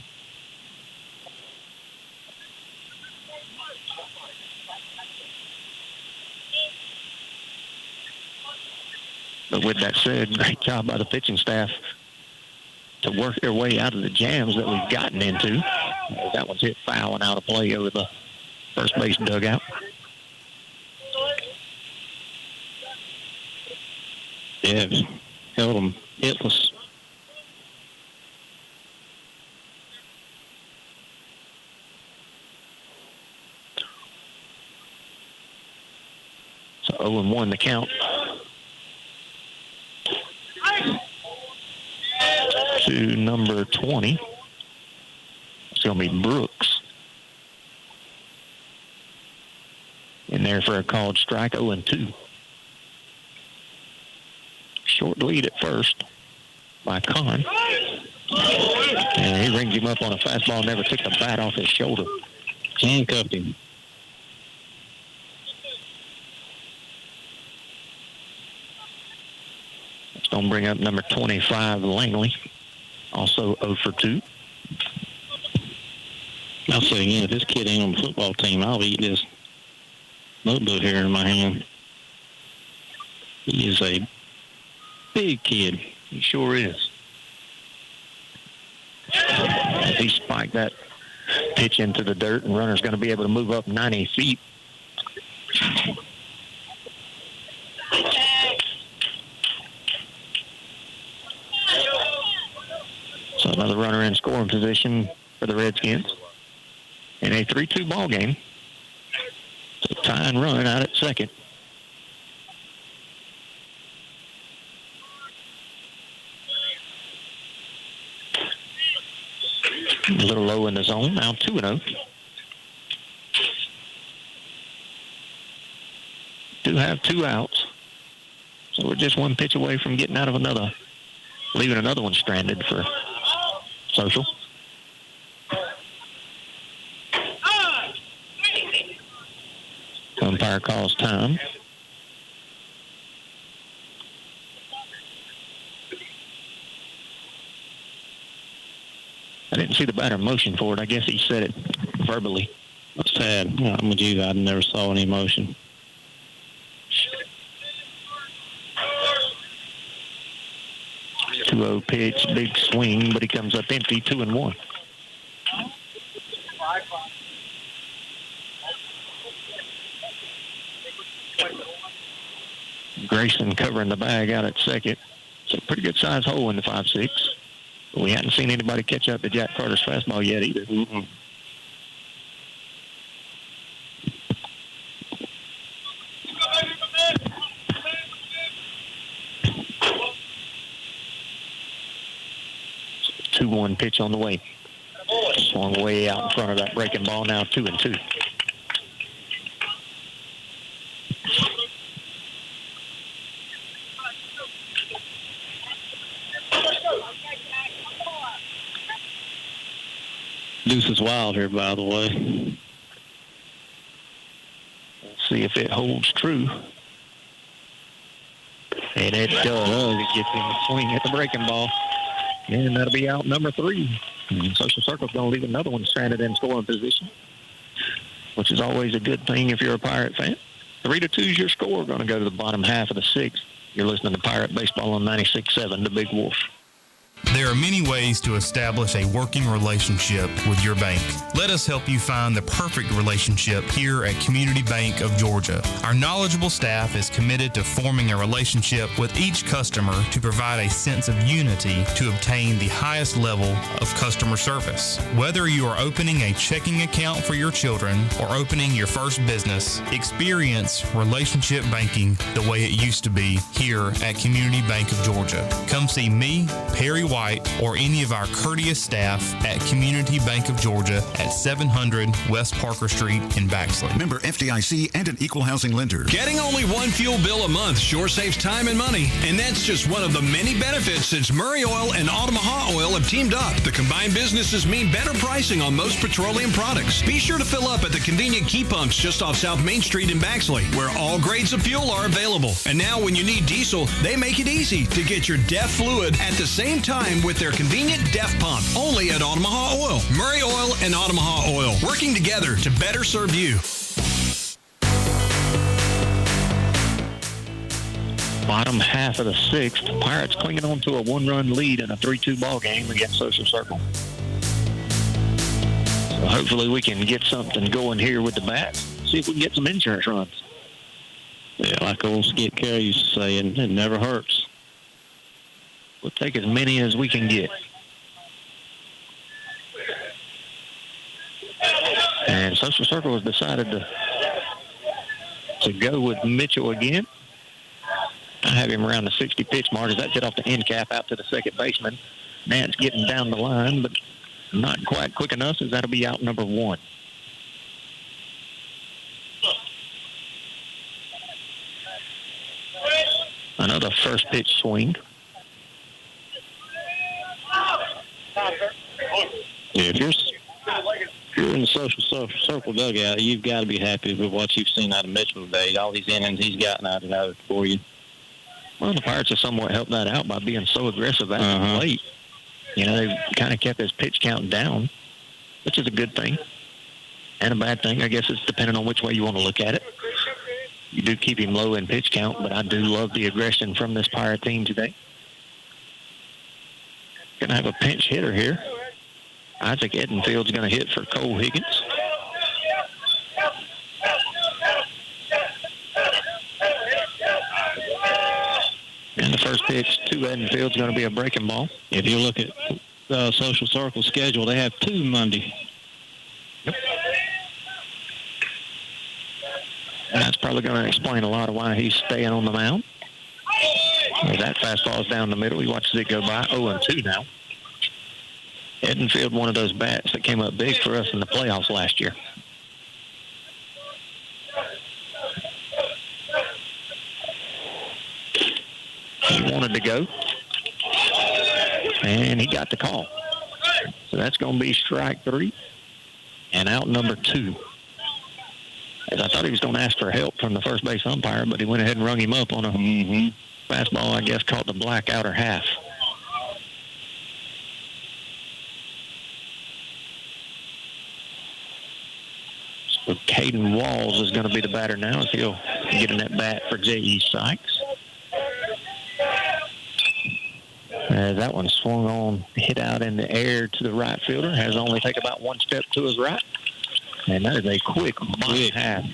But with that said, great job by the pitching staff to work their way out of the jams that we've gotten into. That one's hit foul and out of play over the first base dugout. Yeah, held them hitless. So 0-1 the count. To number 20. It's going to be Brooks. In there for a called strike, 0-2. Short lead at first by Kahn. And he rings him up on a fastball, never took the bat off his shoulder. Handcuffed him. It's going to bring up number 25, Langley. Also 0-2. I'll say again, if this kid ain't on the football team, I'll eat this notebook here in my hand. He is a big kid. He sure is. He spiked that pitch into the dirt, and runner's going to be able to move up 90 feet. So another runner in scoring position for the Redskins. In a 3-2 ball game. So tie and run out at second. A little low in the zone. Now 2-0. Do have 2 outs. So we're just 1 pitch away from getting out of another, leaving another one stranded for Social. Umpire calls time. I didn't see the batter motion for it. I guess he said it verbally. That's sad. Yeah, I'm with you. I never saw any motion. Two-0 pitch, big swing, but he comes up empty, 2-1. Grayson covering the bag out at second. It's a pretty good size hole in the 5-6. But we hadn't seen anybody catch up to Jack Carter's fastball yet either. Mm-mm. One pitch on the way. Swung way out in front of that breaking ball, now 2-2. Deuce is wild here, by the way. Let's see if it holds true. And it does. It gets him a swing at the breaking ball. And that'll be out number 3. And Social Circle's going to leave another one stranded in scoring position, which is always a good thing if you're a Pirate fan. 3-2 is your score. Going to go to the bottom half of the 6th. You're listening to Pirate Baseball on 96.7, The Big Wolf. There are many ways to establish a working relationship with your bank. Let us help you find the perfect relationship here at Community Bank of Georgia. Our knowledgeable staff is committed to forming a relationship with each customer to provide a sense of unity to obtain the highest level of customer service. Whether you are opening a checking account for your children or opening your first business, experience relationship banking the way it used to be here at Community Bank of Georgia. Come see me, Perry White, or any of our courteous staff at Community Bank of Georgia at 700 West Parker Street in Baxley. Member FDIC and an equal housing lender. Getting only one fuel bill a month sure saves time and money, and that's just one of the many benefits since Murray Oil and Omaha Oil have teamed up. The combined businesses mean better pricing on most petroleum products. Be sure to fill up at the convenient key pumps just off South Main Street in Baxley, where all grades of fuel are available. And now when you need diesel, they make it easy to get your DEF fluid at the same time with their convenient DEF pump, only at Omaha Oil. Murray Oil and Omaha Oil, working together to better serve you. Bottom half of the 6th, Pirates clinging on to a 1-run lead in a 3-2 ball game against Social Circle. So hopefully we can get something going here with the bats. See if we can get some insurance runs. Yeah, like old Skip Carey used to say, it never hurts. We'll take as many as we can get. And Social Circle has decided to go with Mitchell again. I have him around the 60 pitch mark as that's hit off the end cap out to the second baseman. Nant's getting down the line, but not quite quick enough as that'll be out number 1. Another first pitch swing. Yeah, if you're in the Social Circle dugout, you've got to be happy with what you've seen out of Mitchell today. All these innings he's gotten out of it for you. Well, the Pirates have somewhat helped that out by being so aggressive at the plate. You know, they've kind of kept his pitch count down, which is a good thing and a bad thing. I guess it's depending on which way you want to look at it. You do keep him low in pitch count, but I do love the aggression from this Pirate team today. Going to have a pinch hitter here. Isaac Edenfield's going to hit for Cole Higgins. And the first pitch to Edenfield's going to be a breaking ball. If you look at the Social Circle schedule, they have 2 Monday. Yep. And that's probably going to explain a lot of why he's staying on the mound. As that fastball's down the middle, he watches it go by. 0-2 now. Edenfield, one of those bats that came up big for us in the playoffs last year. He wanted to go, and he got the call. So that's going to be strike 3 and out number 2. As I thought he was going to ask for help from the first base umpire, but he went ahead and rung him up on a fastball, I guess, caught the black outer half. So Caden Walls is going to be the batter now as he'll get in that bat for J.E. Sykes. As that one swung on, hit out in the air to the right fielder, has only taken about 1 step to his right. And that is a quick bottom half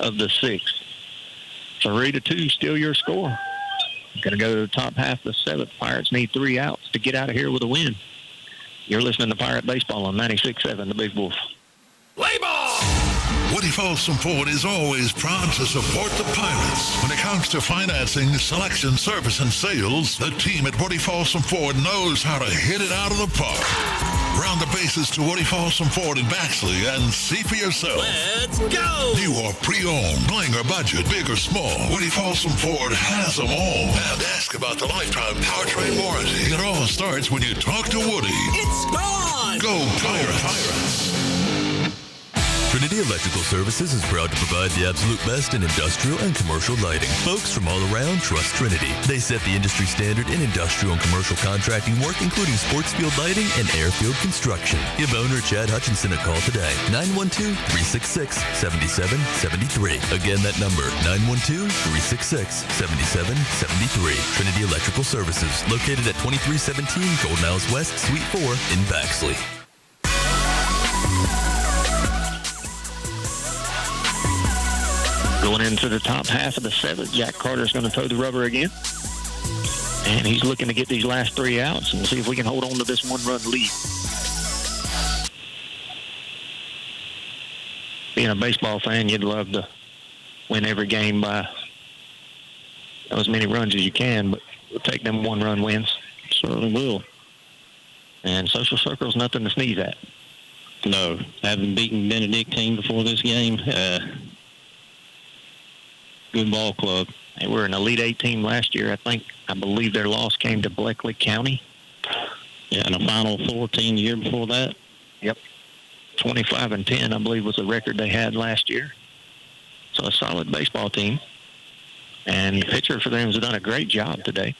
of the 6th. 3-2, still your score. Going to go to the top half of the 7th. Pirates need 3 outs to get out of here with a win. You're listening to Pirate Baseball on 96.7, The Big Wolf. Play ball! Woody Folsom Ford is always proud to support the Pirates. When it comes to financing, selection, service, and sales, the team at Woody Folsom Ford knows how to hit it out of the park. Round the bases to Woody Folsom Ford in Baxley and see for yourself. Let's go! New or pre-owned, bling or budget, big or small, Woody Folsom Ford has them all. And ask about the lifetime powertrain warranty. It all starts when you talk to Woody. It's gone! Go Pirates! Trinity Electrical Services is proud to provide the absolute best in industrial and commercial lighting. Folks from all around trust Trinity. They set the industry standard in industrial and commercial contracting work, including sports field lighting and airfield construction. Give owner Chad Hutchinson a call today. 912-366-7773. Again, that number, 912-366-7773. Trinity Electrical Services, located at 2317 Golden House West, Suite 4 in Baxley. Going into the top half of the seventh, Jack Carter's going to toe the rubber again. And he's looking to get these last 3 outs and see if we can hold on to this one-run lead. Being a baseball fan, you'd love to win every game by as many runs as you can, but we'll take them one-run wins. Certainly will. And Social Circle's nothing to sneeze at. No, having beaten Benedictine before this game, good ball club. They were an Elite 8 team last year. I believe their loss came to Bleckley County. Yeah, and a Final Four team the year before that. Yep. 25-10, I believe, was the record they had last year. So a solid baseball team. And the pitcher for them has done a great job today.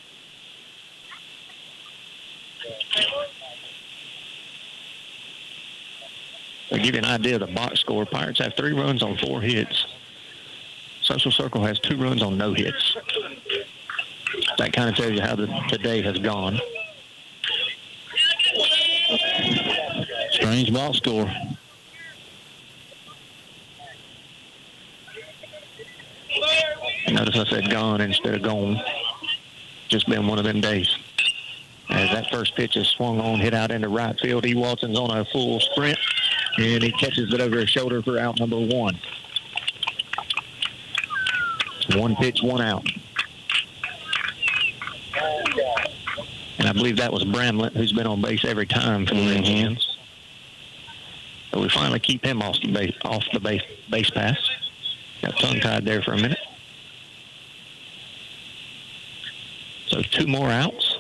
To give you an idea of the box score, Pirates have 3 runs on 4 hits. Social Circle has 2 runs on no hits. That kind of tells you how today has gone. Strange box score. Notice I said gone instead of gone. Just been one of them days. As that first pitch is swung on, hit out into right field. E. Walton's on a full sprint, and he catches it over his shoulder for out number 1. 1 pitch, 1 out. And I believe that was Bramlett, who's been on base every time for the Red Hens. So we finally keep him off the base pass. Got tongue-tied there for a minute. So 2 more outs.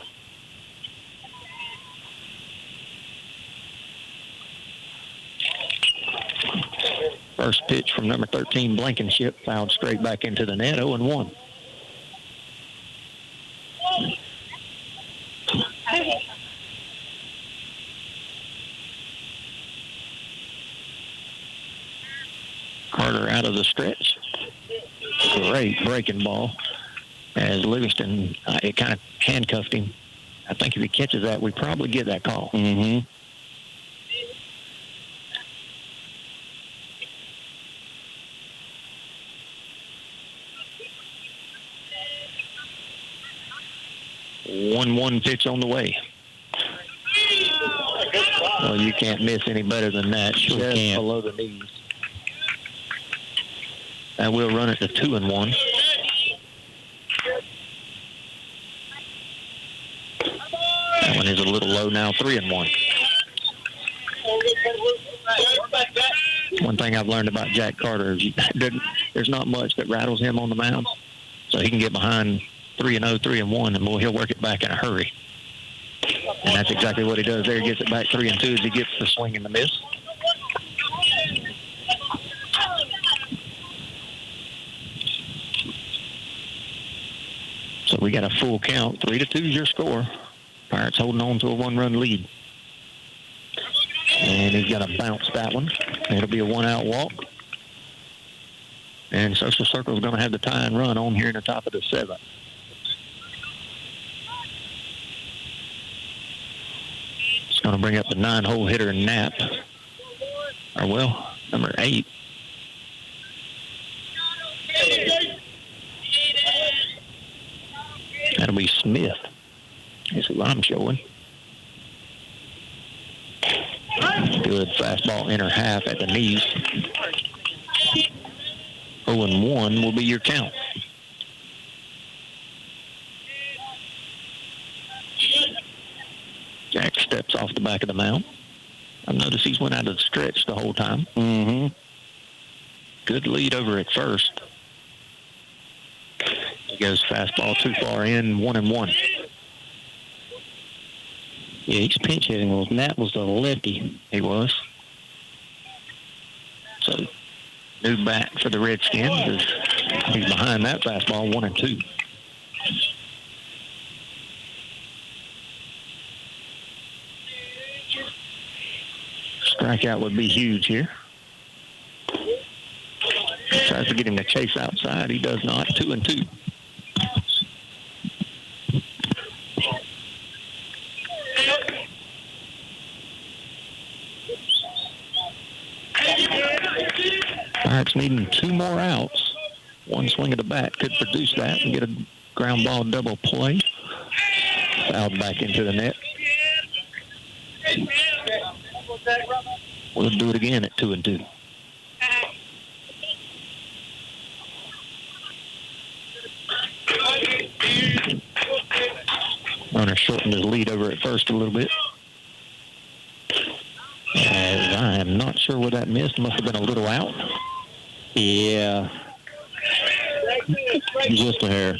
First pitch from number 13, Blankenship, fouled straight back into the net, 0-1. Carter out of the stretch. Great breaking ball. As Livingston, it kind of handcuffed him. I think if he catches that, we probably get that call. Mm-hmm. One pitch on the way. Well, you can't miss any better than that. Sure Just can't. below the knees. And we'll run it to 2-1. That one is a little low now, 3-1. One thing I've learned about Jack Carter is there's not much that rattles him on the mound. So he can get behind 3-0, 3-1, and boy, he'll work it back in a hurry. And that's exactly what he does there. He gets it back 3-2 as he gets the swing and the miss. So we got a full count. 3-2 is your score. Pirates holding on to a 1-run lead. And he's got to bounce that one. It'll be a 1-out walk. And Social Circle is going to have the tie and run on here in the top of the 7th. It's going to bring up the 9-hole hitter, Knapp. Or, well, number 8. That'll be Smith. This is what I'm showing. Good fastball inner half at the knees. 0-1 will be your count. Jack steps off the back of the mound. I've noticed he's went out of the stretch the whole time. Mm-hmm. Good lead over at first. He goes fastball too far in, 1-1. Yeah, he's pinch hitting. Well, Matt was the lefty. He was. So new bat for the Redskins. He's behind that fastball, 1-2. Strikeout would be huge here. Tries to get him to chase outside. He does not. 2-2. Pirates needing 2 more outs. One swing of the bat could produce that and get a ground ball double play. Fouled back into the net. We'll do it again at 2-2. Runner shortened his lead over at first a little bit. As I am not sure where that missed. Must have been a little out. Yeah. Just a hair.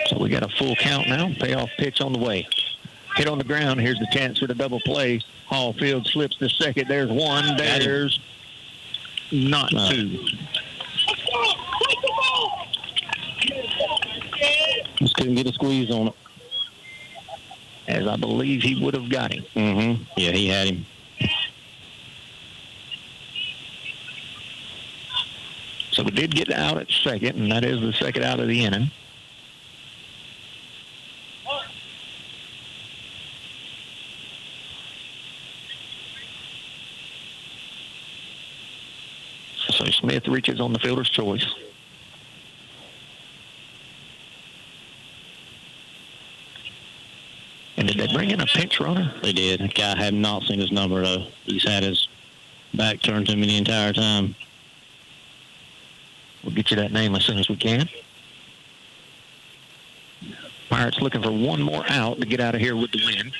So we got a full count now. Payoff pitch on the way. Hit on the ground. Here's the chance for the double play. Hallfield slips to second. There's one. There's not two. Just couldn't get a squeeze on it. As I believe he would have got him. Mm-hmm. Yeah, he had him. So we did get out at second, and that is the second out of the inning. So Smith reaches on the fielder's choice. And did they bring in a pinch runner? They did. The guy had not seen his number, though. He's had his back turned to me the entire time. We'll get you that name as soon as we can. Pirates looking for one more out to get out of here with the win.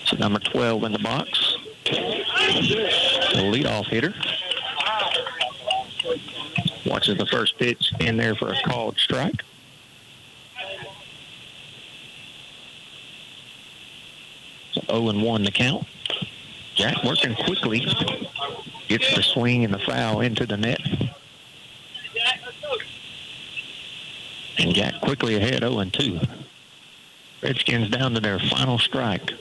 So number 12 in the box. The leadoff hitter. Watches the first pitch in there for a called strike. So 0-1 the count. Jack working quickly. Gets the swing and the foul into the net. And Jack quickly ahead, 0-2. Redskins down to their final strike.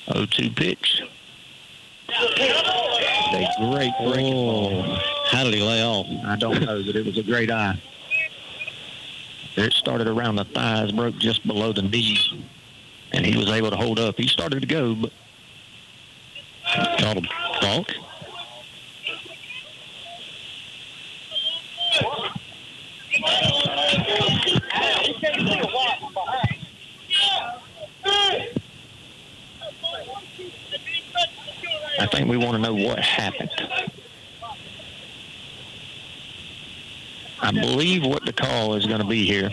0-2 pitch. A great breaking ball. How did he lay off? I don't know, but it was a great eye. It started around the thighs, broke just below the knees, and he was able to hold up. He started to go, but called a balk. I think we want to know what happened. I believe what the call is going to be here.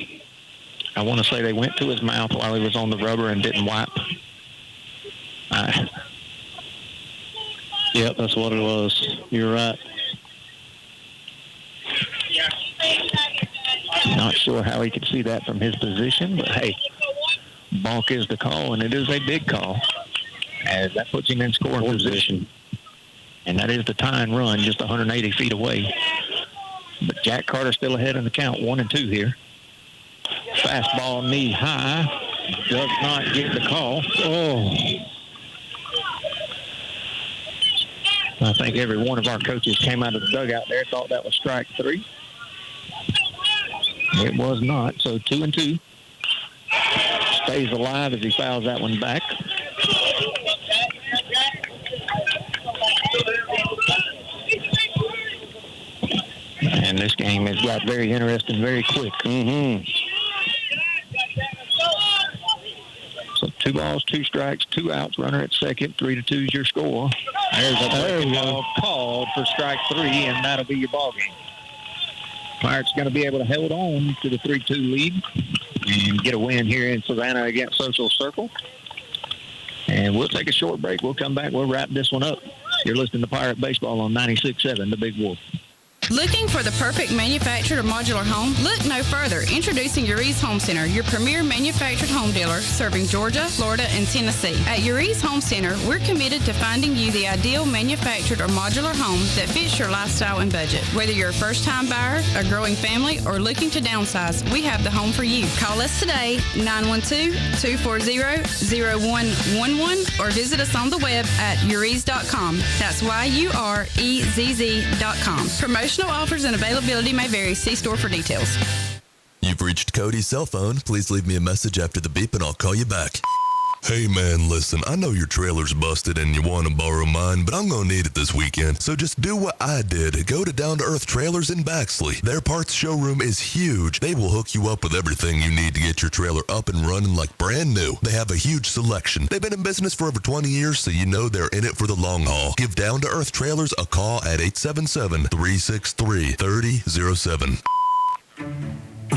I want to say they went to his mouth while he was on the rubber and didn't wipe. Yep, that's what it was. You're right. Not sure how he could see that from his position, but hey, balk is the call, and it is a big call, as that puts him in scoring position. And that is the tying run, just 180 feet away. But Jack Carter still ahead in the count, 1-2 here. Fastball knee high, does not get the call. Oh. I think every one of our coaches came out of the dugout there, thought that was strike 3. It was not, so 2-2. Stays alive as he fouls that one back. And this game has got very interesting very quick. So 2 balls, 2 strikes, 2 outs, runner at second, 3-2 is your score. There's a ball called for strike 3, and that'll be your ball game. Pirates going to be able to hold on to the 3-2 lead and get a win here in Savannah against Social Circle. And we'll take a short break. We'll come back. We'll wrap this one up. You're listening to Pirate Baseball on 96.7, The Big Wolf. Looking for the perfect manufactured or modular home? Look no further. Introducing Uri's Home Center, your premier manufactured home dealer serving Georgia, Florida, and Tennessee. At Uri's Home Center, we're committed to finding you the ideal manufactured or modular home that fits your lifestyle and budget. Whether you're a first-time buyer, a growing family, or looking to downsize, we have the home for you. Call us today, 912-240-0111, or visit us on the web at uris.com. That's YUREZZ.com. Promotional offers and availability may vary. See store for details. You've reached Cody's cell phone. Please leave me a message after the beep and I'll call you back. Hey man, listen, I know your trailer's busted and you want to borrow mine, but I'm going to need it this weekend. So just do what I did. Go to Down to Earth Trailers in Baxley. Their parts showroom is huge. They will hook you up with everything you need to get your trailer up and running like brand new. They have a huge selection. They've been in business for over 20 years, so you know they're in it for the long haul. Give Down to Earth Trailers a call at 877-363-3007.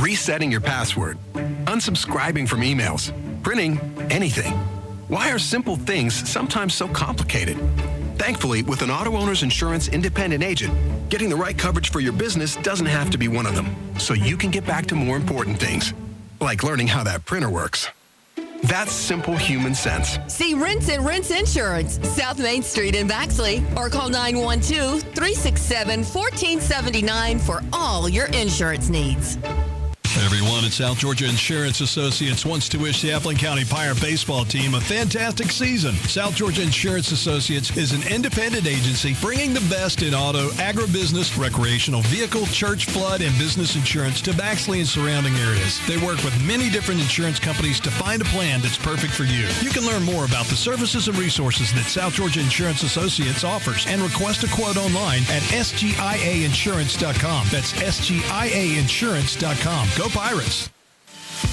Resetting your password, unsubscribing from emails, printing anything. Why are simple things sometimes so complicated? Thankfully, with an auto owner's insurance independent agent, getting the right coverage for your business doesn't have to be one of them, so you can get back to more important things, like learning how that printer works. That's simple human sense. See Rinse and Rinse Insurance, South Main Street in Baxley, or call 912-367-1479 for all your insurance needs. Everyone at South Georgia Insurance Associates wants to wish the Appling County Pirate baseball team a fantastic season. South Georgia Insurance Associates is an independent agency bringing the best in auto, agribusiness, recreational vehicle, church, flood, and business insurance to Baxley and surrounding areas. They work with many different insurance companies to find a plan that's perfect for you. You can learn more about the services and resources that South Georgia Insurance Associates offers and request a quote online at sgiainsurance.com. That's sgiainsurance.com. Go Pirates!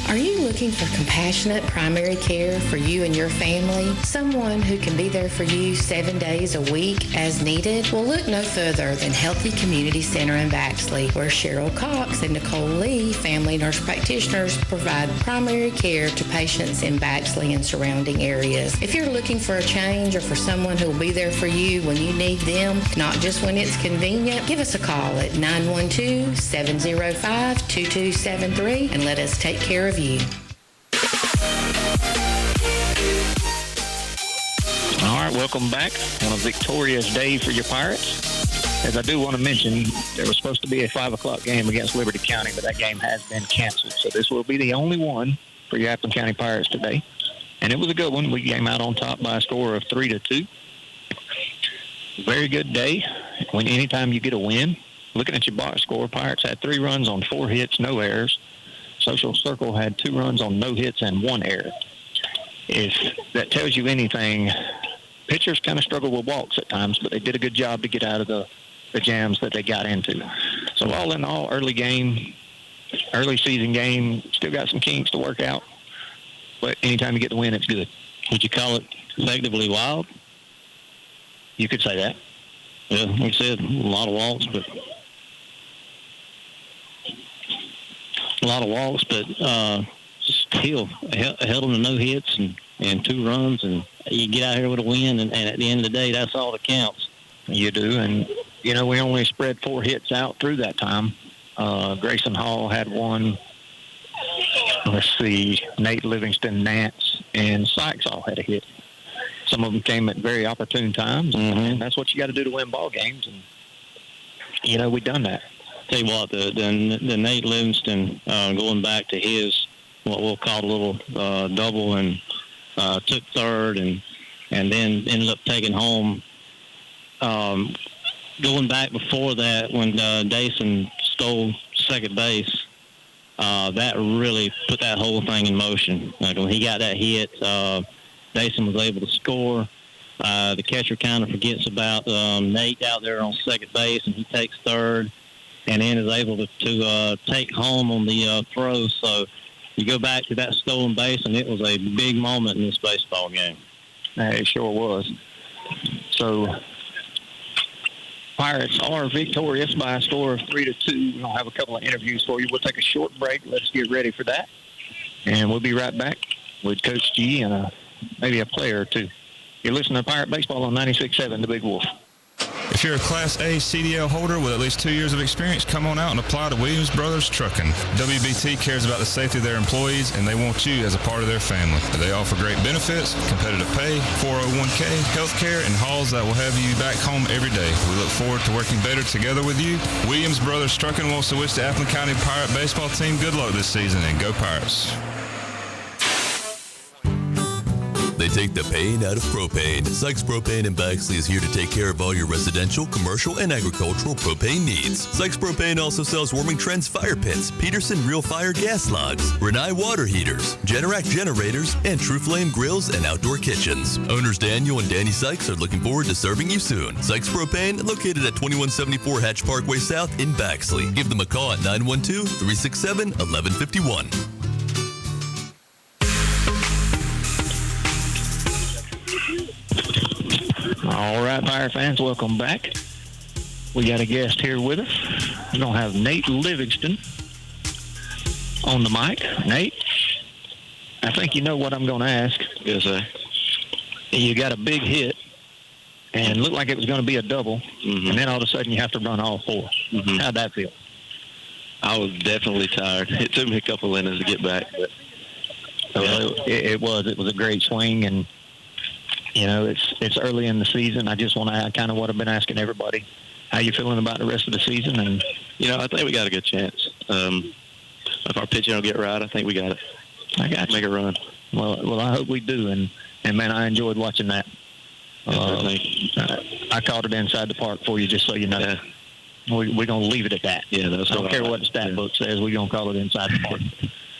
Are you looking for compassionate primary care for you and your family? Someone who can be there for you 7 days a week as needed? Well, look no further than Healthy Community Center in Baxley, where Cheryl Cox and Nicole Lee, family nurse practitioners, provide primary care to patients in Baxley and surrounding areas. If you're looking for a change or for someone who will be there for you when you need them, not just when it's convenient, give us a call at 912-705-2273 and let us take care of you. All right, welcome back on a victorious day for your Pirates. As I do want to mention, there was supposed to be a 5 o'clock game against Liberty County, but that game has been canceled. So this will be the only one for your Appling County Pirates today. And it was a good one. We came out on top by a score of 3-2. Very good day. Anytime you get a win, looking at your box score, Pirates had 3 runs on 4 hits, no errors. Social Circle had 2 runs on no hits and 1 error. If that tells you anything, pitchers kind of struggle with walks at times, but they did a good job to get out of the jams that they got into. So all in all, early season game, still got some kinks to work out. But anytime you get the win, it's good. Would you call it effectively wild? You could say that. Yeah, like I said, a lot of walks, but still held them to no hits and 2 runs, and you get out here with a win, and at the end of the day, that's all that counts. You do, and, we only spread 4 hits out through that time. Grayson Hall had 1. Let's see, Nate Livingston, Nance, and Sykes all had a hit. Some of them came at very opportune times, and that's what you got to do to win ball games, and, we've done that. Tell you what, the Nate Livingston, going back to his, what we'll call a little double, and took third, and then ended up taking home. Going back before that, when Dason stole second base, that really put that whole thing in motion. When he got that hit, Dason was able to score. The catcher kind of forgets about Nate out there on second base, and he takes third, and then is able to take home on the throw. So you go back to that stolen base, and it was a big moment in this baseball game. It sure was. So Pirates are victorious by a score of 3-2. I'll have a couple of interviews for you. We'll take a short break. Let's get ready for that. And we'll be right back with Coach G and a maybe a player or two. You're listening to Pirate Baseball on 96.7 The Big Wolf. If you're a Class A CDL holder with at least 2 years of experience, come on out and apply to Williams Brothers Trucking. WBT cares about the safety of their employees, and they want you as a part of their family. They offer great benefits, competitive pay, 401k, health care, and hauls that will have you back home every day. We look forward to working better together with you. Williams Brothers Trucking wants to wish the Appleton County Pirate Baseball team good luck this season, and go Pirates. They take the pain out of propane. Sykes Propane in Baxley is here to take care of all your residential, commercial, and agricultural propane needs. Sykes Propane also sells Warming Trends fire pits, Peterson Real Fire gas logs, Renai water heaters, Generac generators, and True Flame grills and outdoor kitchens. Owners Daniel and Danny Sykes are looking forward to serving you soon. Sykes Propane, located at 2174 Hatch Parkway South in Baxley. Give them a call at 912-367-1151. All right, Pirate fans, welcome back. We got a guest here with us. We're going to have Nate Livingston on the mic. Nate, I think you know what I'm going to ask. Yes, sir. You got a big hit, and it looked like it was going to be a double, and then all of a sudden you have to run all four. How'd that feel? I was definitely tired. It took me a couple innings to get back. But It was a great swing, and you know, it's early in the season. I just want to kind of what I've been asking everybody. How you feeling about the rest of the season? And you know, I think we got a good chance. If our pitching will get right, I think we got it. I got you. Make a run. Well, I hope we do. And man, I enjoyed watching that. I called it inside the park for you, just so you know. Yeah. We're going to leave it at that. Yeah, that's I don't care what the stat book says. We're going to call it inside the park.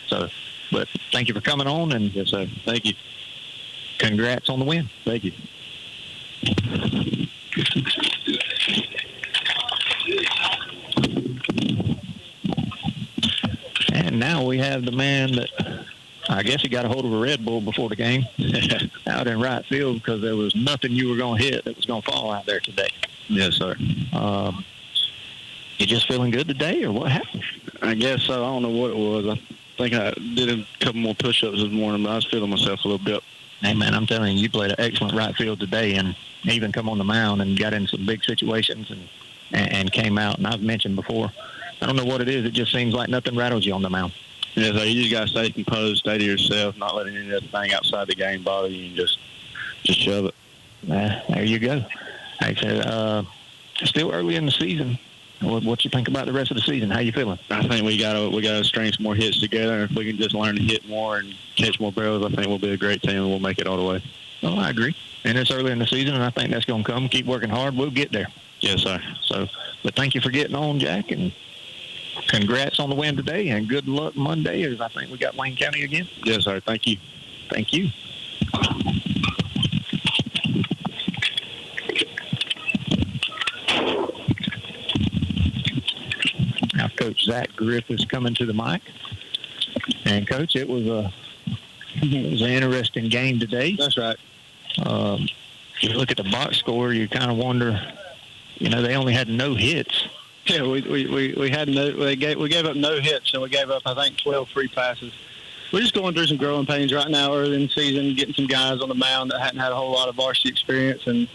So, but thank you for coming on. And yes, sir. Thank you. Congrats on the win. Thank you. And now we have the man that I guess he got a hold of a Red Bull before the game out in right field because there was nothing you were going to hit that was going to fall out there today. Yes, sir. You just feeling good today, or what happened? I guess so. I don't know what it was. I think I did a couple more push-ups this morning, but I was feeling myself a little bit. Hey, man, I'm telling you, you played an excellent right field today and even come on the mound and got in some big situations and came out. And I've mentioned before, I don't know what it is. It just seems like nothing rattles you on the mound. Yeah, so you just got to stay composed, stay to yourself, not letting any other thing outside the game bother you, and just shove it. There you go. Like I said, still early in the season. What you think about the rest of the season? How you feeling? I think we got to string some more hits together. If we can just learn to hit more and catch more barrels, I think we'll be a great team and we'll make it all the way. Oh, I agree. And it's early in the season, and I think that's going to come. Keep working hard. We'll get there. Yes, sir. So, but thank you for getting on, Jack, and congrats on the win today, and good luck Monday, as I think we got Wayne County again. Yes, sir. Thank you. Thank you. Now, Coach Zach Griff is coming to the mic. And, Coach, it was an interesting game today. That's right. You look at the box score, you kind of wonder, they only had no hits. Yeah, we had we gave up no hits, and we gave up, I think, 12 free passes. We're just going through some growing pains right now early in the season, getting some guys on the mound that hadn't had a whole lot of varsity experience, and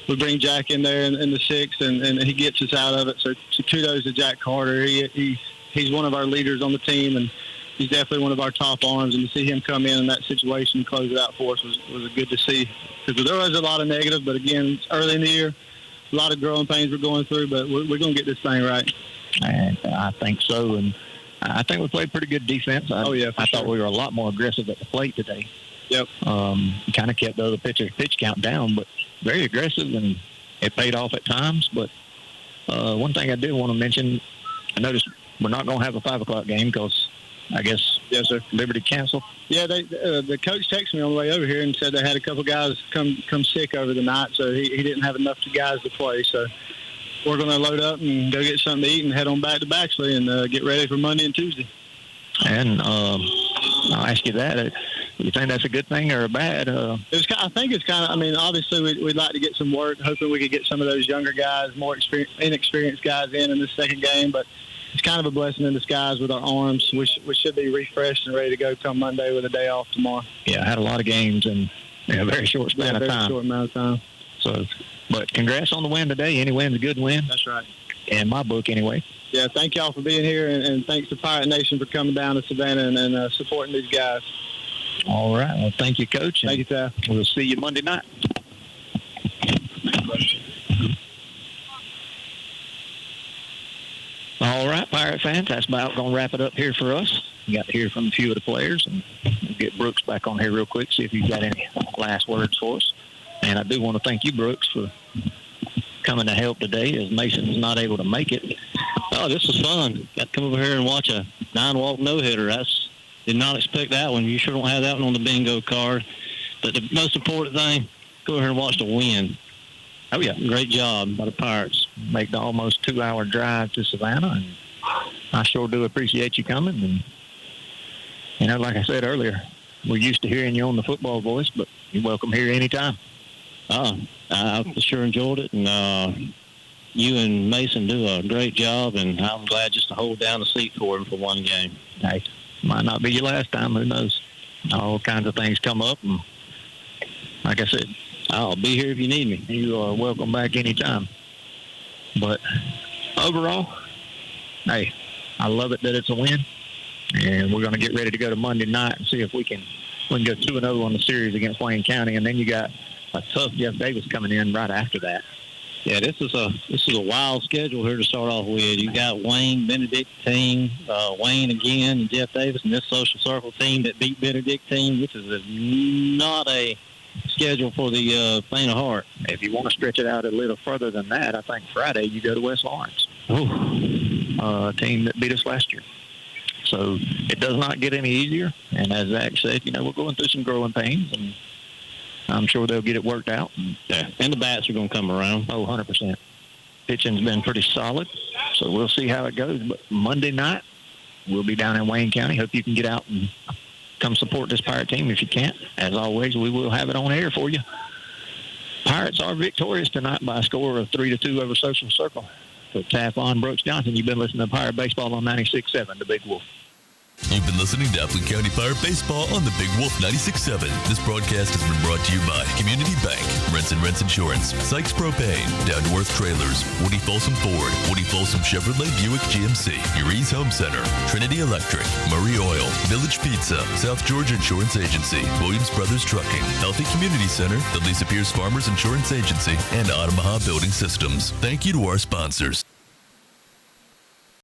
we bring Jack in there in the sixth, and he gets us out of it. So kudos to Jack Carter. He's one of our leaders on the team, and he's definitely one of our top arms. And to see him come in that situation and close it out for us was good to see. Because there was a lot of negative, but again, it's early in the year, a lot of growing pains we're going through, but we're going to get this thing right. And I think so, and I think we played pretty good defense. I thought we were a lot more aggressive at the plate today. Yep. Kind of kept the other pitch count down, but very aggressive, and it paid off at times. But one thing I did want to mention, I noticed we're not going to have a 5 o'clock game because I guess yes, sir. Liberty canceled. Yeah, the coach texted me on the way over here and said they had a couple guys come sick over the night, so he didn't have enough guys to play. So we're going to load up and go get something to eat and head on back to Baxley and get ready for Monday and Tuesday. And I'll ask you that. You think that's a good thing or a bad? I think it's kind of, obviously we'd like to get some work, hoping we could get some of those younger guys, more inexperienced guys in this second game, but it's kind of a blessing in disguise with our arms. We should be refreshed and ready to go come Monday with a day off tomorrow. Yeah, I had a lot of games, and in a very short span of time. Short amount of time. So, but congrats on the win today. Any win's a good win. That's right. In my book, anyway. Yeah, thank y'all for being here, and thanks to Pirate Nation for coming down to Savannah and supporting these guys. All right. Well, thank you, Coach. Thank you, Ty. We'll see you Monday night. All right, Pirate fans, that's about going to wrap it up here for us. We got to hear from a few of the players, and we'll get Brooks back on here real quick, see if he's got any last words for us. And I do want to thank you, Brooks, for coming to help today as Mason was not able to make it. Oh, this was fun. Got to come over here and watch a 9-walk no-hitter. Did not expect that one. You sure don't have that one on the bingo card. But the most important thing, go over here and watch the win. Oh, yeah. Great job by the Pirates. Make the almost 2-hour drive to Savannah, and I sure do appreciate you coming. And, like I said earlier, we're used to hearing you on the Football Voice, but you're welcome here anytime. I sure enjoyed it, and you and Mason do a great job, and I'm glad just to hold down the seat for him for one game. Hey, might not be your last time. Who knows? All kinds of things come up, and like I said, I'll be here if you need me. You are welcome back anytime. But overall, hey, I love it that it's a win, and we're going to get ready to go to Monday night and see if we can go 2-0 on the series against Wayne County, and then you got a tough Jeff Davis coming in right after that. Yeah, this is a wild schedule here to start off with. You got Wayne, Benedictine, Wayne again, and Jeff Davis, and this Social Circle team that beat Benedictine. This is not a schedule for the faint of heart. If you want to stretch it out a little further than that, I think Friday you go to West Lawrence, a team that beat us last year. So it does not get any easier. And as Zach said, we're going through some growing pains, and I'm sure they'll get it worked out. Yeah, and the bats are going to come around. 100%. Pitching's been pretty solid, so we'll see how it goes. But Monday night, we'll be down in Wayne County. Hope you can get out and come support this Pirate team if you can't. As always, we will have it on air for you. Pirates are victorious tonight by a score of 3-2 over Social Circle. So Taffon, Brooks Johnson, you've been listening to Pirate Baseball on 96.7, The Big Wolf. You've been listening to Appling County Pirate Baseball on the Big Wolf 96.7. This broadcast has been brought to you by Community Bank, Rents and Rents Insurance, Sykes Propane, Down to Earth Trailers, Woody Folsom Ford, Woody Folsom Chevrolet Buick GMC, Uri's Home Center, Trinity Electric, Murray Oil, Village Pizza, South Georgia Insurance Agency, Williams Brothers Trucking, Healthy Community Center, the Lisa Pierce Farmers Insurance Agency, and Omaha Building Systems. Thank you to our sponsors.